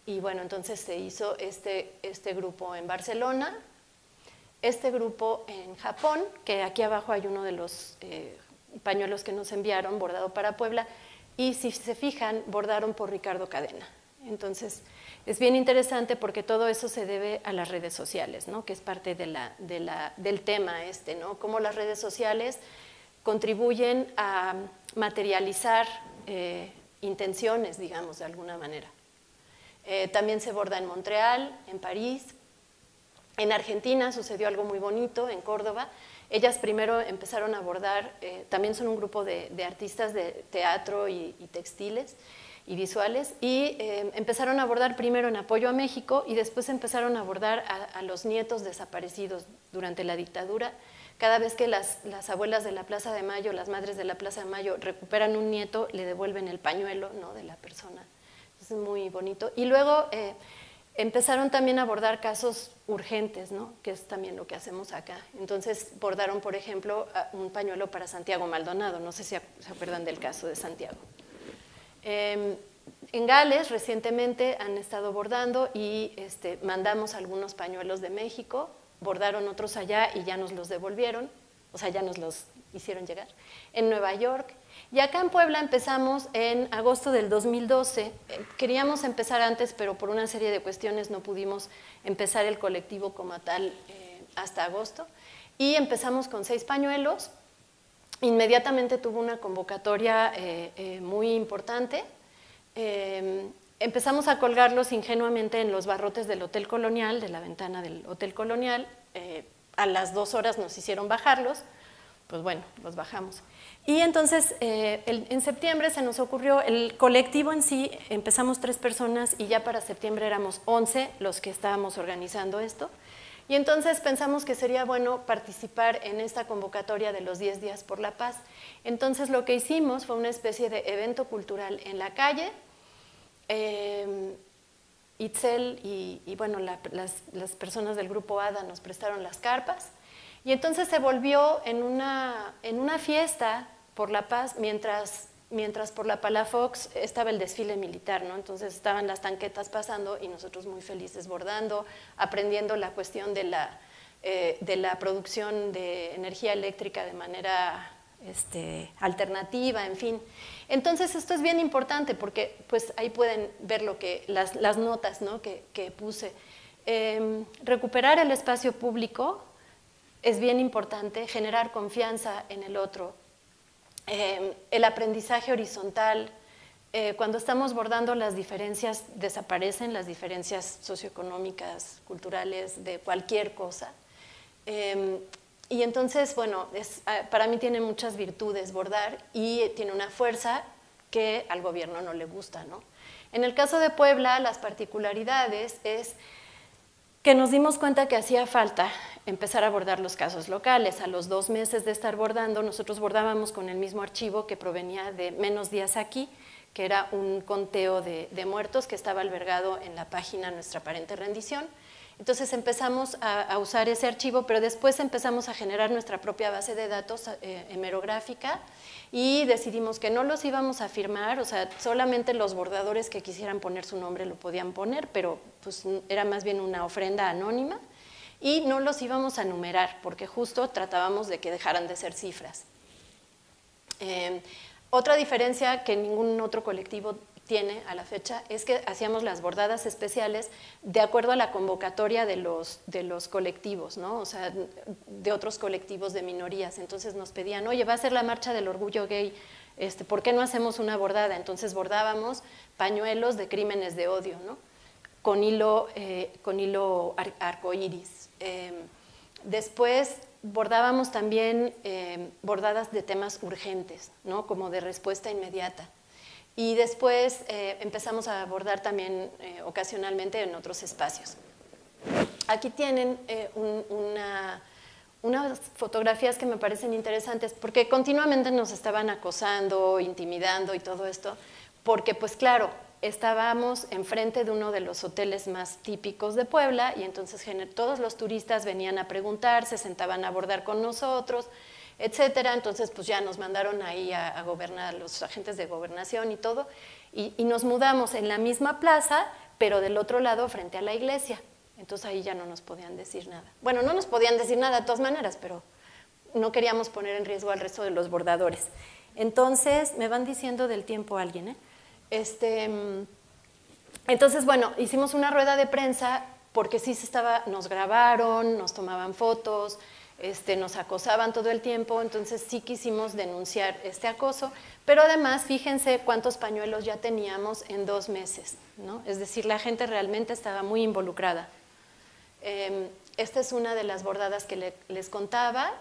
Y bueno, entonces se hizo este grupo en Barcelona, este grupo en Japón, que aquí abajo hay uno de los pañuelos que nos enviaron, bordado para Puebla, y si se fijan, bordaron por Ricardo Cadena. Entonces, es bien interesante porque todo eso se debe a las redes sociales, ¿no? Que es parte del tema ¿no? Cómo las redes sociales contribuyen a materializar intenciones, digamos, de alguna manera. También se borda en Montreal, en París. En Argentina sucedió algo muy bonito, en Córdoba. Ellas primero empezaron a bordar, también son un grupo de artistas de teatro y textiles y visuales, y empezaron a bordar primero en apoyo a México y después empezaron a bordar a los nietos desaparecidos durante la dictadura. Cada vez que las abuelas de la Plaza de Mayo, las madres de la Plaza de Mayo recuperan un nieto, le devuelven el pañuelo, ¿no?, de la persona. Es muy bonito. Y luego empezaron también a bordar casos urgentes, ¿no?, que es también lo que hacemos acá. Entonces bordaron, por ejemplo, un pañuelo para Santiago Maldonado. No sé si se acuerdan del caso de Santiago. En Gales recientemente han estado bordando y mandamos algunos pañuelos de México, bordaron otros allá y ya nos los devolvieron, o sea, ya nos los hicieron llegar. En Nueva York, y acá en Puebla empezamos en agosto del 2012. Queríamos empezar antes, pero por una serie de cuestiones no pudimos empezar el colectivo como tal hasta agosto. Y empezamos con 6 pañuelos. Inmediatamente tuvo una convocatoria muy importante. Empezamos a colgarlos ingenuamente en los barrotes del Hotel Colonial, de la ventana del Hotel Colonial. A las 2 horas nos hicieron bajarlos, pues bueno, los bajamos. Y entonces en septiembre se nos ocurrió, el colectivo en sí, empezamos 3 personas y ya para septiembre éramos 11 los que estábamos organizando esto. Y entonces pensamos que sería bueno participar en esta convocatoria de los 10 días por la paz. Entonces lo que hicimos fue una especie de evento cultural en la calle. Itzel y bueno, las personas del grupo ADA nos prestaron las carpas. Y entonces se volvió en una fiesta por la paz, mientras por la Palafox estaba el desfile militar, ¿no? Entonces estaban las tanquetas pasando y nosotros muy felices bordando, aprendiendo la cuestión de la producción de energía eléctrica de manera alternativa, en fin. Entonces esto es bien importante porque pues ahí pueden ver las notas, ¿no?, que puse. Recuperar el espacio público es bien importante, generar confianza en el otro. El aprendizaje horizontal, cuando estamos bordando las diferencias desaparecen, las diferencias socioeconómicas, culturales, de cualquier cosa. Y entonces, bueno, para mí tiene muchas virtudes bordar y tiene una fuerza que al gobierno no le gusta, ¿no? En el caso de Puebla, las particularidades es que nos dimos cuenta que hacía falta empezar a abordar los casos locales. A los 2 meses de estar bordando, nosotros bordábamos con el mismo archivo que provenía de Menos Días Aquí, que era un conteo de muertos que estaba albergado en la página Nuestra Aparente Rendición. Entonces empezamos a usar ese archivo, pero después empezamos a generar nuestra propia base de datos hemerográfica y decidimos que no los íbamos a firmar, o sea, solamente los bordadores que quisieran poner su nombre lo podían poner, pero pues era más bien una ofrenda anónima, y no los íbamos a numerar, porque justo tratábamos de que dejaran de ser cifras. Otra diferencia que ningún otro colectivo tiene a la fecha es que hacíamos las bordadas especiales de acuerdo a la convocatoria de los colectivos, ¿no? O sea, de otros colectivos de minorías. Entonces nos pedían, oye, va a ser la marcha del orgullo gay, ¿por qué no hacemos una bordada? Entonces bordábamos pañuelos de crímenes de odio, ¿no?, con hilo arcoíris. Después bordábamos también bordadas de temas urgentes, ¿no?, como de respuesta inmediata. Y después empezamos a bordar también ocasionalmente en otros espacios. Aquí tienen unas fotografías que me parecen interesantes porque continuamente nos estaban acosando, intimidando y todo esto, porque pues claro, estábamos enfrente de uno de los hoteles más típicos de Puebla y entonces todos los turistas venían a preguntar, se sentaban a bordar con nosotros, etcétera. Entonces pues ya nos mandaron ahí a gobernar, los agentes de gobernación y todo, y nos mudamos en la misma plaza, pero del otro lado frente a la iglesia. Entonces ahí ya no nos podían decir nada. Bueno, no nos podían decir nada de todas maneras, pero no queríamos poner en riesgo al resto de los bordadores. Entonces, me van diciendo del tiempo alguien, ¿eh? Entonces, bueno, hicimos una rueda de prensa porque sí nos grabaron, nos tomaban fotos, nos acosaban todo el tiempo, entonces sí quisimos denunciar este acoso, pero además fíjense cuántos pañuelos ya teníamos en 2 meses, ¿no? Es decir, la gente realmente estaba muy involucrada. Esta es una de las bordadas que les contaba.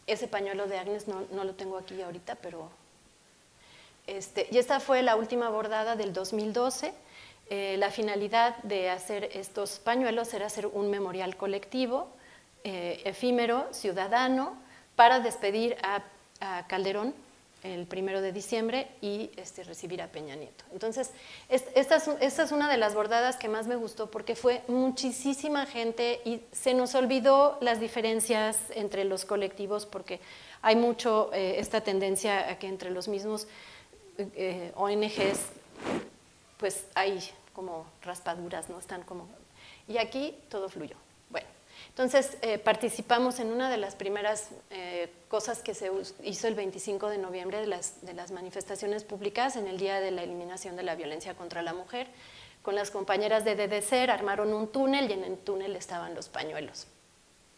Ese pañuelo de Agnes no lo tengo aquí ahorita, pero... y esta fue la última bordada del 2012. La finalidad de hacer estos pañuelos era hacer un memorial colectivo, efímero, ciudadano, para despedir a Calderón el 1 de diciembre y recibir a Peña Nieto. Entonces, esta es una de las bordadas que más me gustó porque fue muchísima gente y se nos olvidó las diferencias entre los colectivos porque hay mucho esta tendencia a que entre los mismos ONGs pues hay como raspaduras, ¿no? Están como... Y aquí todo fluyó. Bueno, entonces participamos en una de las primeras cosas que se hizo el 25 de noviembre de las manifestaciones públicas en el Día de la Eliminación de la Violencia contra la Mujer. Con las compañeras de DDCER armaron un túnel y en el túnel estaban los pañuelos.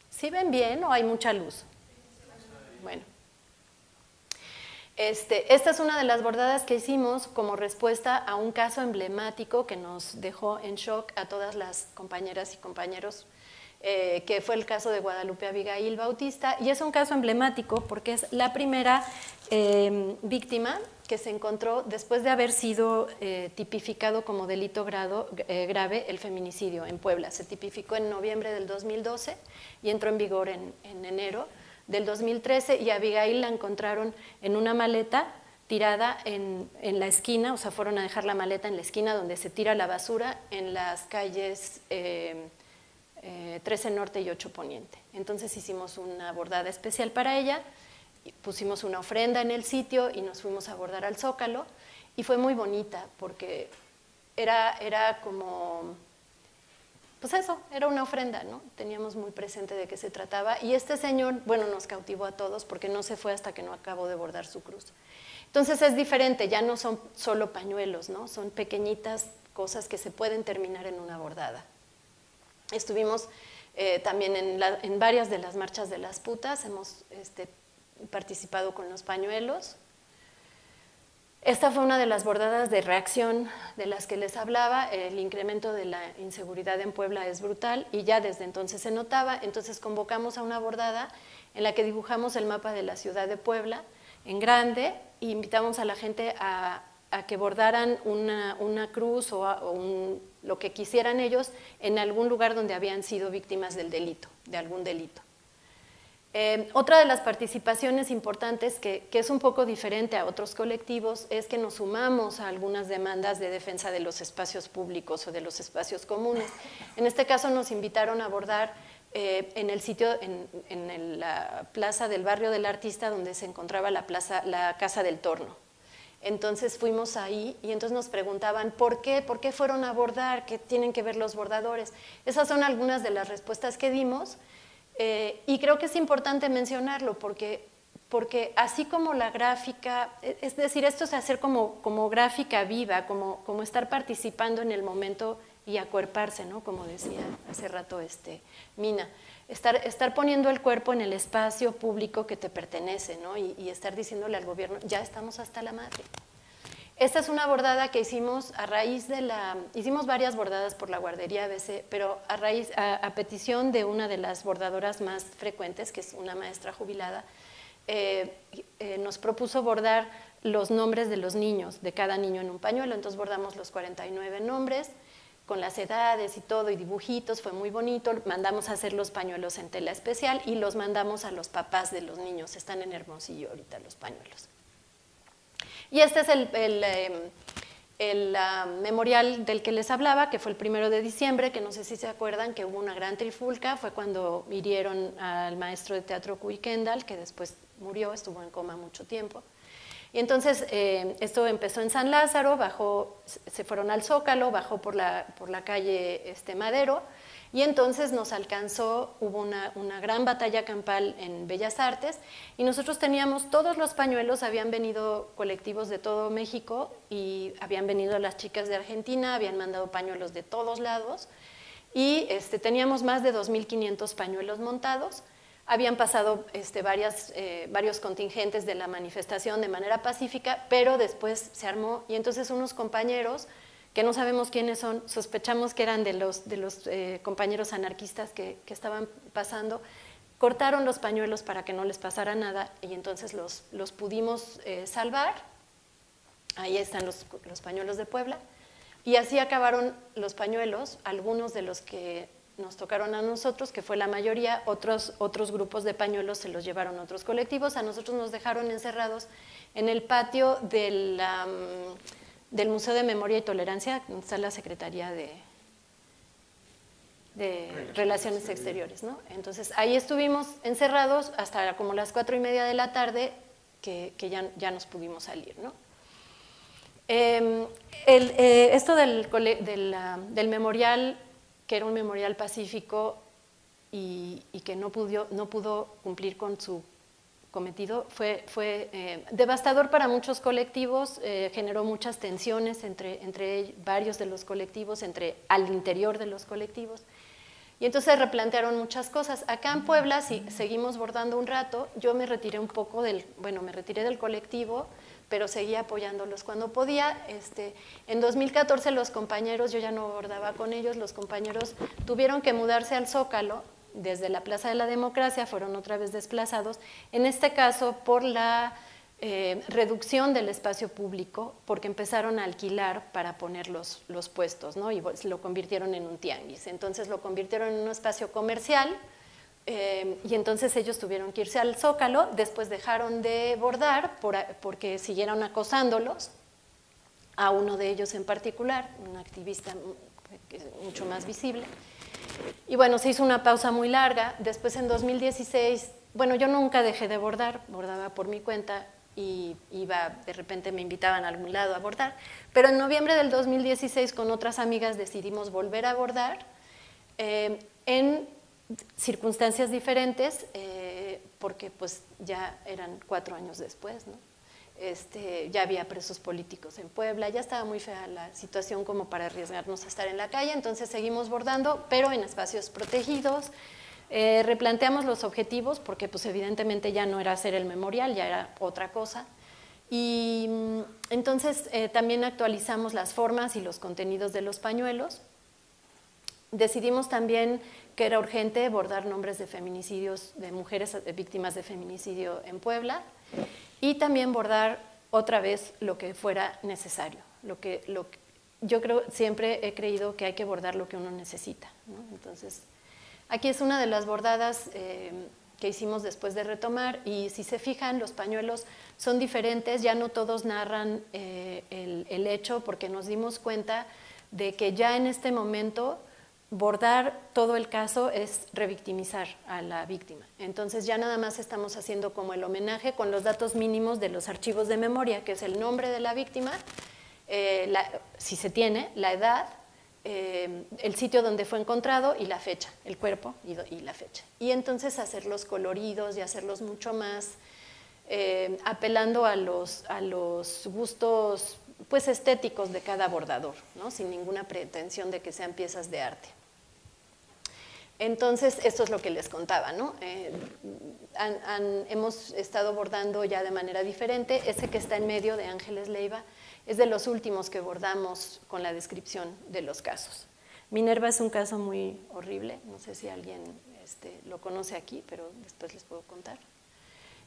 ¿Sí ven bien o hay mucha luz? Bueno. Esta es una de las bordadas que hicimos como respuesta a un caso emblemático que nos dejó en shock a todas las compañeras y compañeros, que fue el caso de Guadalupe Abigail Bautista, y es un caso emblemático porque es la primera víctima que se encontró después de haber sido tipificado como delito grave el feminicidio en Puebla. Se tipificó en noviembre del 2012 y entró en vigor en enero del 2013, y a Abigail la encontraron en una maleta tirada en la esquina, o sea, fueron a dejar la maleta en la esquina donde se tira la basura en las calles 13 Norte y 8 Poniente. Entonces hicimos una bordada especial para ella, pusimos una ofrenda en el sitio y nos fuimos a bordar al Zócalo, y fue muy bonita porque era como... Pues eso, era una ofrenda, ¿no? Teníamos muy presente de qué se trataba. Y este señor, bueno, nos cautivó a todos porque no se fue hasta que no acabó de bordar su cruz. Entonces es diferente, ya no son solo pañuelos, ¿no? Son pequeñitas cosas que se pueden terminar en una bordada. Estuvimos también en varias de las marchas de las putas, hemos participado con los pañuelos. Esta fue una de las bordadas de reacción de las que les hablaba. El incremento de la inseguridad en Puebla es brutal y ya desde entonces se notaba. Entonces convocamos a una bordada en la que dibujamos el mapa de la ciudad de Puebla en grande e invitamos a la gente a que bordaran una cruz o lo que quisieran ellos en algún lugar donde habían sido víctimas del delito, de algún delito. Otra de las participaciones importantes que es un poco diferente a otros colectivos es que nos sumamos a algunas demandas de defensa de los espacios públicos o de los espacios comunes. En este caso nos invitaron a bordar en el sitio, en la plaza del barrio del Artista, donde se encontraba la Casa del Torno. Entonces fuimos ahí y entonces nos preguntaban ¿por qué fueron a bordar? ¿Qué tienen que ver los bordadores? Esas son algunas de las respuestas que dimos. Y creo que es importante mencionarlo porque así como la gráfica, es decir, esto es hacer como gráfica viva, como estar participando en el momento y acuerparse, ¿no? Como decía hace rato Mina, estar poniendo el cuerpo en el espacio público que te pertenece, ¿no? Y estar diciéndole al gobierno, ya estamos hasta la madre. Esta es una bordada que hicimos a raíz hicimos varias bordadas por la guardería ABC, pero a petición de una de las bordadoras más frecuentes, que es una maestra jubilada, nos propuso bordar los nombres de los niños, de cada niño en un pañuelo. Entonces bordamos los 49 nombres, con las edades y todo, y dibujitos, fue muy bonito. Mandamos a hacer los pañuelos en tela especial y los mandamos a los papás de los niños, están en Hermosillo ahorita los pañuelos. Y este es el memorial del que les hablaba, que fue el 1 de diciembre, que no sé si se acuerdan que hubo una gran trifulca, fue cuando hirieron al maestro de teatro Cuy Kendall, que después murió, estuvo en coma mucho tiempo. Y entonces esto empezó en San Lázaro, se fueron al Zócalo, bajó por la calle Madero, y entonces nos alcanzó, hubo una gran batalla campal en Bellas Artes, y nosotros teníamos todos los pañuelos, habían venido colectivos de todo México, y habían venido las chicas de Argentina, habían mandado pañuelos de todos lados, y teníamos más de 2.500 pañuelos montados. Habían pasado varios contingentes de la manifestación de manera pacífica, pero después se armó y entonces unos compañeros, que no sabemos quiénes son, sospechamos que eran de los compañeros anarquistas que estaban pasando, cortaron los pañuelos para que no les pasara nada y entonces los pudimos salvar. Ahí están los pañuelos de Puebla. Y así acabaron los pañuelos, algunos de los que nos tocaron a nosotros, que fue la mayoría, otros grupos de pañuelos se los llevaron a otros colectivos, a nosotros nos dejaron encerrados en el patio del Museo de Memoria y Tolerancia, donde está la Secretaría de Relaciones Exteriores, ¿no? Entonces ahí estuvimos encerrados hasta como las 4:30 de la tarde, que ya nos pudimos salir, ¿no? Esto del memorial, que era un memorial pacífico y que no pudo cumplir con su cometido, fue devastador para muchos colectivos, generó muchas tensiones entre varios de los colectivos, al interior de los colectivos, y entonces replantearon muchas cosas. Acá en Puebla seguimos bordando un rato, yo me retiré un poco me retiré del colectivo, pero seguía apoyándolos cuando podía. En 2014 los compañeros, yo ya no bordaba con ellos, los compañeros tuvieron que mudarse al Zócalo, desde la Plaza de la Democracia, fueron otra vez desplazados, en este caso por la reducción del espacio público, porque empezaron a alquilar para poner los puestos, ¿no? Y lo convirtieron en un tianguis, entonces lo convirtieron en un espacio comercial, y entonces ellos tuvieron que irse al Zócalo, después dejaron de bordar porque siguieron acosándolos, a uno de ellos en particular, un activista mucho más visible. Y bueno, se hizo una pausa muy larga. Después en 2016, bueno, yo nunca dejé de bordar, bordaba por mi cuenta y de repente me invitaban a algún lado a bordar, pero en noviembre del 2016 con otras amigas decidimos volver a bordar en circunstancias diferentes, porque pues ya eran 4 años después, ¿no? Ya había presos políticos en Puebla, ya estaba muy fea la situación como para arriesgarnos a estar en la calle, entonces seguimos bordando, pero en espacios protegidos. Replanteamos los objetivos, porque pues evidentemente ya no era hacer el memorial, ya era otra cosa, y entonces también actualizamos las formas y los contenidos de los pañuelos. Decidimos también que era urgente bordar nombres de feminicidios, de mujeres víctimas de feminicidio en Puebla, y también bordar otra vez lo que fuera necesario. Yo siempre he creído que hay que bordar lo que uno necesita, ¿no? Entonces, aquí es una de las bordadas que hicimos después de retomar, y si se fijan, los pañuelos son diferentes, ya no todos narran el hecho, porque nos dimos cuenta de que ya en este momento bordar todo el caso es revictimizar a la víctima. Entonces ya nada más estamos haciendo como el homenaje con los datos mínimos de los archivos de memoria, que es el nombre de la víctima, si se tiene, la edad, el sitio donde fue encontrado y la fecha, el cuerpo y la fecha. Y entonces hacerlos coloridos y hacerlos mucho más apelando a los gustos pues estéticos de cada bordador, ¿no? Sin ninguna pretensión de que sean piezas de arte. Entonces, esto es lo que les contaba, ¿no? Hemos estado bordando ya de manera diferente. Ese que está en medio, de Ángeles Leiva, es de los últimos que bordamos con la descripción de los casos. Minerva es un caso muy horrible, no sé si alguien lo conoce aquí, pero después les puedo contar.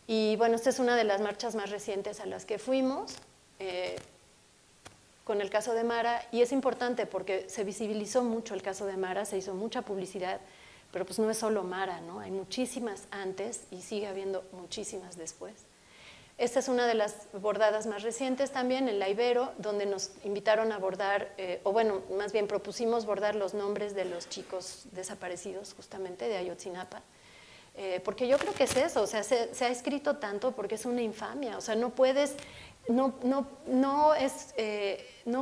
Y bueno, esta es una de las marchas más recientes a las que fuimos, con el caso de Mara, y es importante porque se visibilizó mucho el caso de Mara, se hizo mucha publicidad, pero pues no es solo Mara, ¿no? Hay muchísimas antes y sigue habiendo muchísimas después. Esta es una de las bordadas más recientes también, en la Ibero, donde nos invitaron a bordar, o bueno, más bien propusimos bordar los nombres de los chicos desaparecidos, justamente, de Ayotzinapa, porque yo creo que es eso, o sea, se ha escrito tanto porque es una infamia, o sea, no puedes, no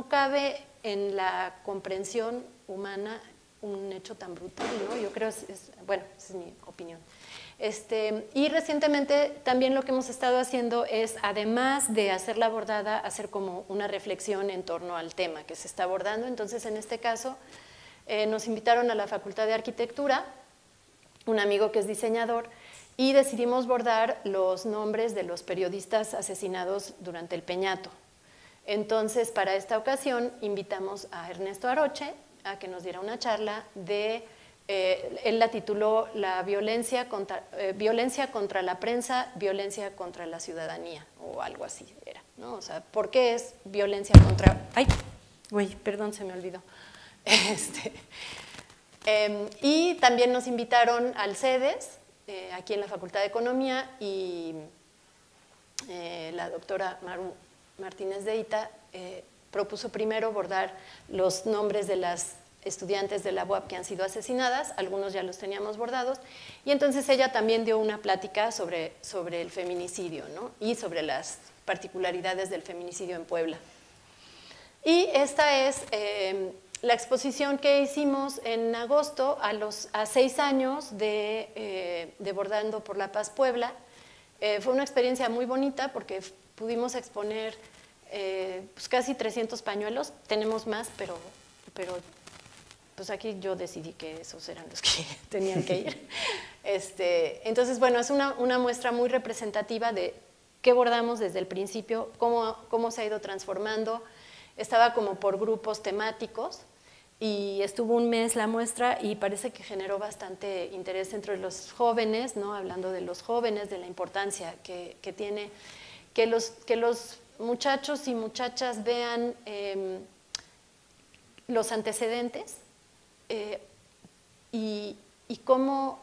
cabe en la comprensión humana un hecho tan brutal, ¿no? Yo creo, bueno, esa es mi opinión. Y recientemente también lo que hemos estado haciendo es, además de hacer la bordada, hacer como una reflexión en torno al tema que se está abordando. Entonces, en este caso, nos invitaron a la Facultad de Arquitectura, un amigo que es diseñador, y decidimos bordar los nombres de los periodistas asesinados durante el Peñato. Entonces, para esta ocasión, invitamos a Ernesto Aroche a que nos diera una charla de, él la tituló la violencia contra la prensa, violencia contra la ciudadanía, o algo así era, ¿no? O sea, ¿por qué es violencia contra...? ¡Ay! Uy, perdón, se me olvidó. Y también nos invitaron al CEDES, aquí en la Facultad de Economía, y la doctora Maru Martínez de Ita propuso primero bordar los nombres de las estudiantes de la UAP que han sido asesinadas, algunos ya los teníamos bordados, y entonces ella también dio una plática sobre el feminicidio, ¿no? Y sobre las particularidades del feminicidio en Puebla. Y esta es la exposición que hicimos en agosto a 6 años de Bordando por la Paz Puebla. Fue una experiencia muy bonita porque pudimos exponer pues casi 300 pañuelos, tenemos más, pero pues aquí yo decidí que esos eran los que tenían que ir. Entonces, bueno, es una muestra muy representativa de qué bordamos desde el principio, cómo se ha ido transformando. Estaba como por grupos temáticos y estuvo un mes la muestra y parece que generó bastante interés entre los jóvenes, ¿no? Hablando de los jóvenes, de la importancia que tiene que los muchachos y muchachas vean los antecedentes y cómo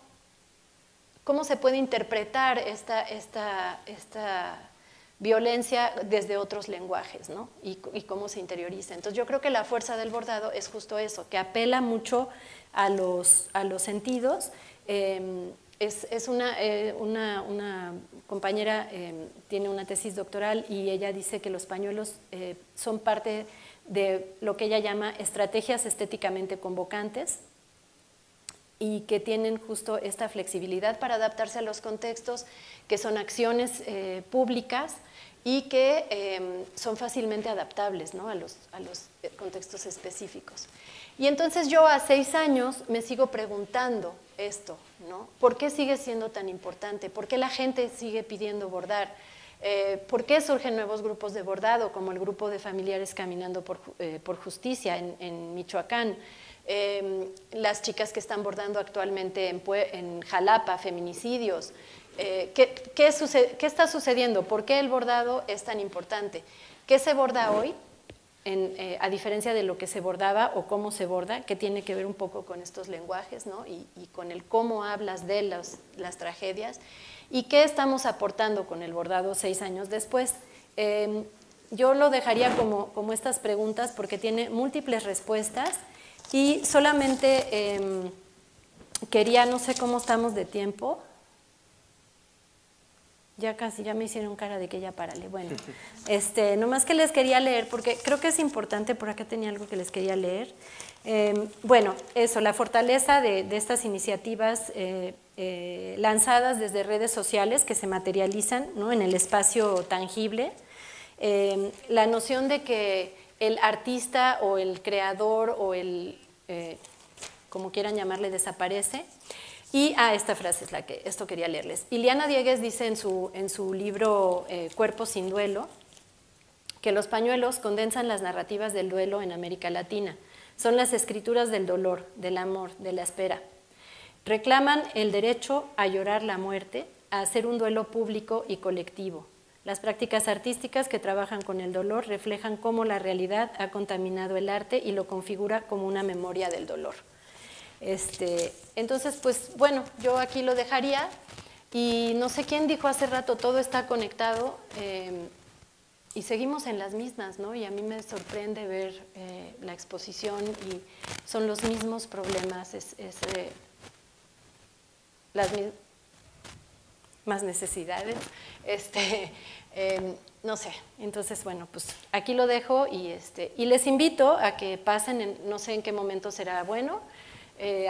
se puede interpretar esta violencia desde otros lenguajes, ¿no? Y cómo se interioriza. Entonces yo creo que la fuerza del bordado es justo eso, que apela mucho a los sentidos. Es una compañera, tiene una tesis doctoral y ella dice que los pañuelos son parte de lo que ella llama estrategias estéticamente convocantes y que tienen justo esta flexibilidad para adaptarse a los contextos, que son acciones públicas y que son fácilmente adaptables, ¿no? a los contextos específicos. Y entonces yo a 6 años me sigo preguntando esto, ¿no? ¿Por qué sigue siendo tan importante? ¿Por qué la gente sigue pidiendo bordar? ¿Por qué surgen nuevos grupos de bordado, como el grupo de familiares Caminando por Justicia en Michoacán? Las chicas que están bordando actualmente en Jalapa, feminicidios. ¿Qué está sucediendo? ¿Por qué el bordado es tan importante? ¿Qué se borda hoy? A diferencia de lo que se bordaba o cómo se borda, que tiene que ver un poco con estos lenguajes, ¿no? y con el cómo hablas de las tragedias, y qué estamos aportando con el bordado 6 años después. Yo lo dejaría como estas preguntas porque tiene múltiples respuestas y solamente quería, no sé cómo estamos de tiempo. Ya casi, ya me hicieron cara de que ya párale. Bueno, nomás que les quería leer, porque creo que es importante, por acá tenía algo que les quería leer. Bueno, eso, la fortaleza de estas iniciativas lanzadas desde redes sociales que se materializan, ¿no? En el espacio tangible. La noción de que el artista o el creador o como quieran llamarle, desaparece. Y esta frase es esto quería leerles. Iliana Diegues dice en su libro Cuerpo sin duelo que los pañuelos condensan las narrativas del duelo en América Latina. Son las escrituras del dolor, del amor, de la espera. Reclaman el derecho a llorar la muerte, a hacer un duelo público y colectivo. Las prácticas artísticas que trabajan con el dolor reflejan cómo la realidad ha contaminado el arte y lo configura como una memoria del dolor. Entonces, pues bueno, yo aquí lo dejaría y no sé quién dijo hace rato, todo está conectado y seguimos en las mismas, ¿no? Y a mí me sorprende ver la exposición y son los mismos problemas, las mismas necesidades, no sé, entonces bueno, pues aquí lo dejo y les invito a que pasen, no sé en qué momento será bueno,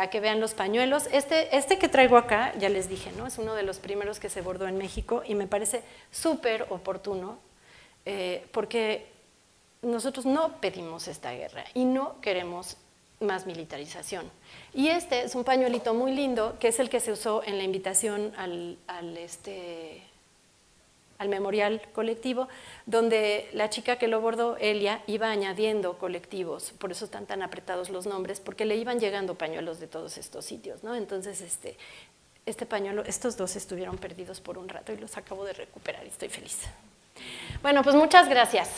a que vean los pañuelos. Este que traigo acá, ya les dije, ¿no? Es uno de los primeros que se bordó en México y me parece súper oportuno porque nosotros no pedimos esta guerra y no queremos más militarización. Y este es un pañuelito muy lindo, que es el que se usó en la invitación al memorial colectivo, donde la chica que lo bordó, Elia, iba añadiendo colectivos, por eso están tan apretados los nombres, porque le iban llegando pañuelos de todos estos sitios, ¿no? Entonces, este pañuelo, estos dos estuvieron perdidos por un rato y los acabo de recuperar y estoy feliz. Bueno, pues muchas gracias.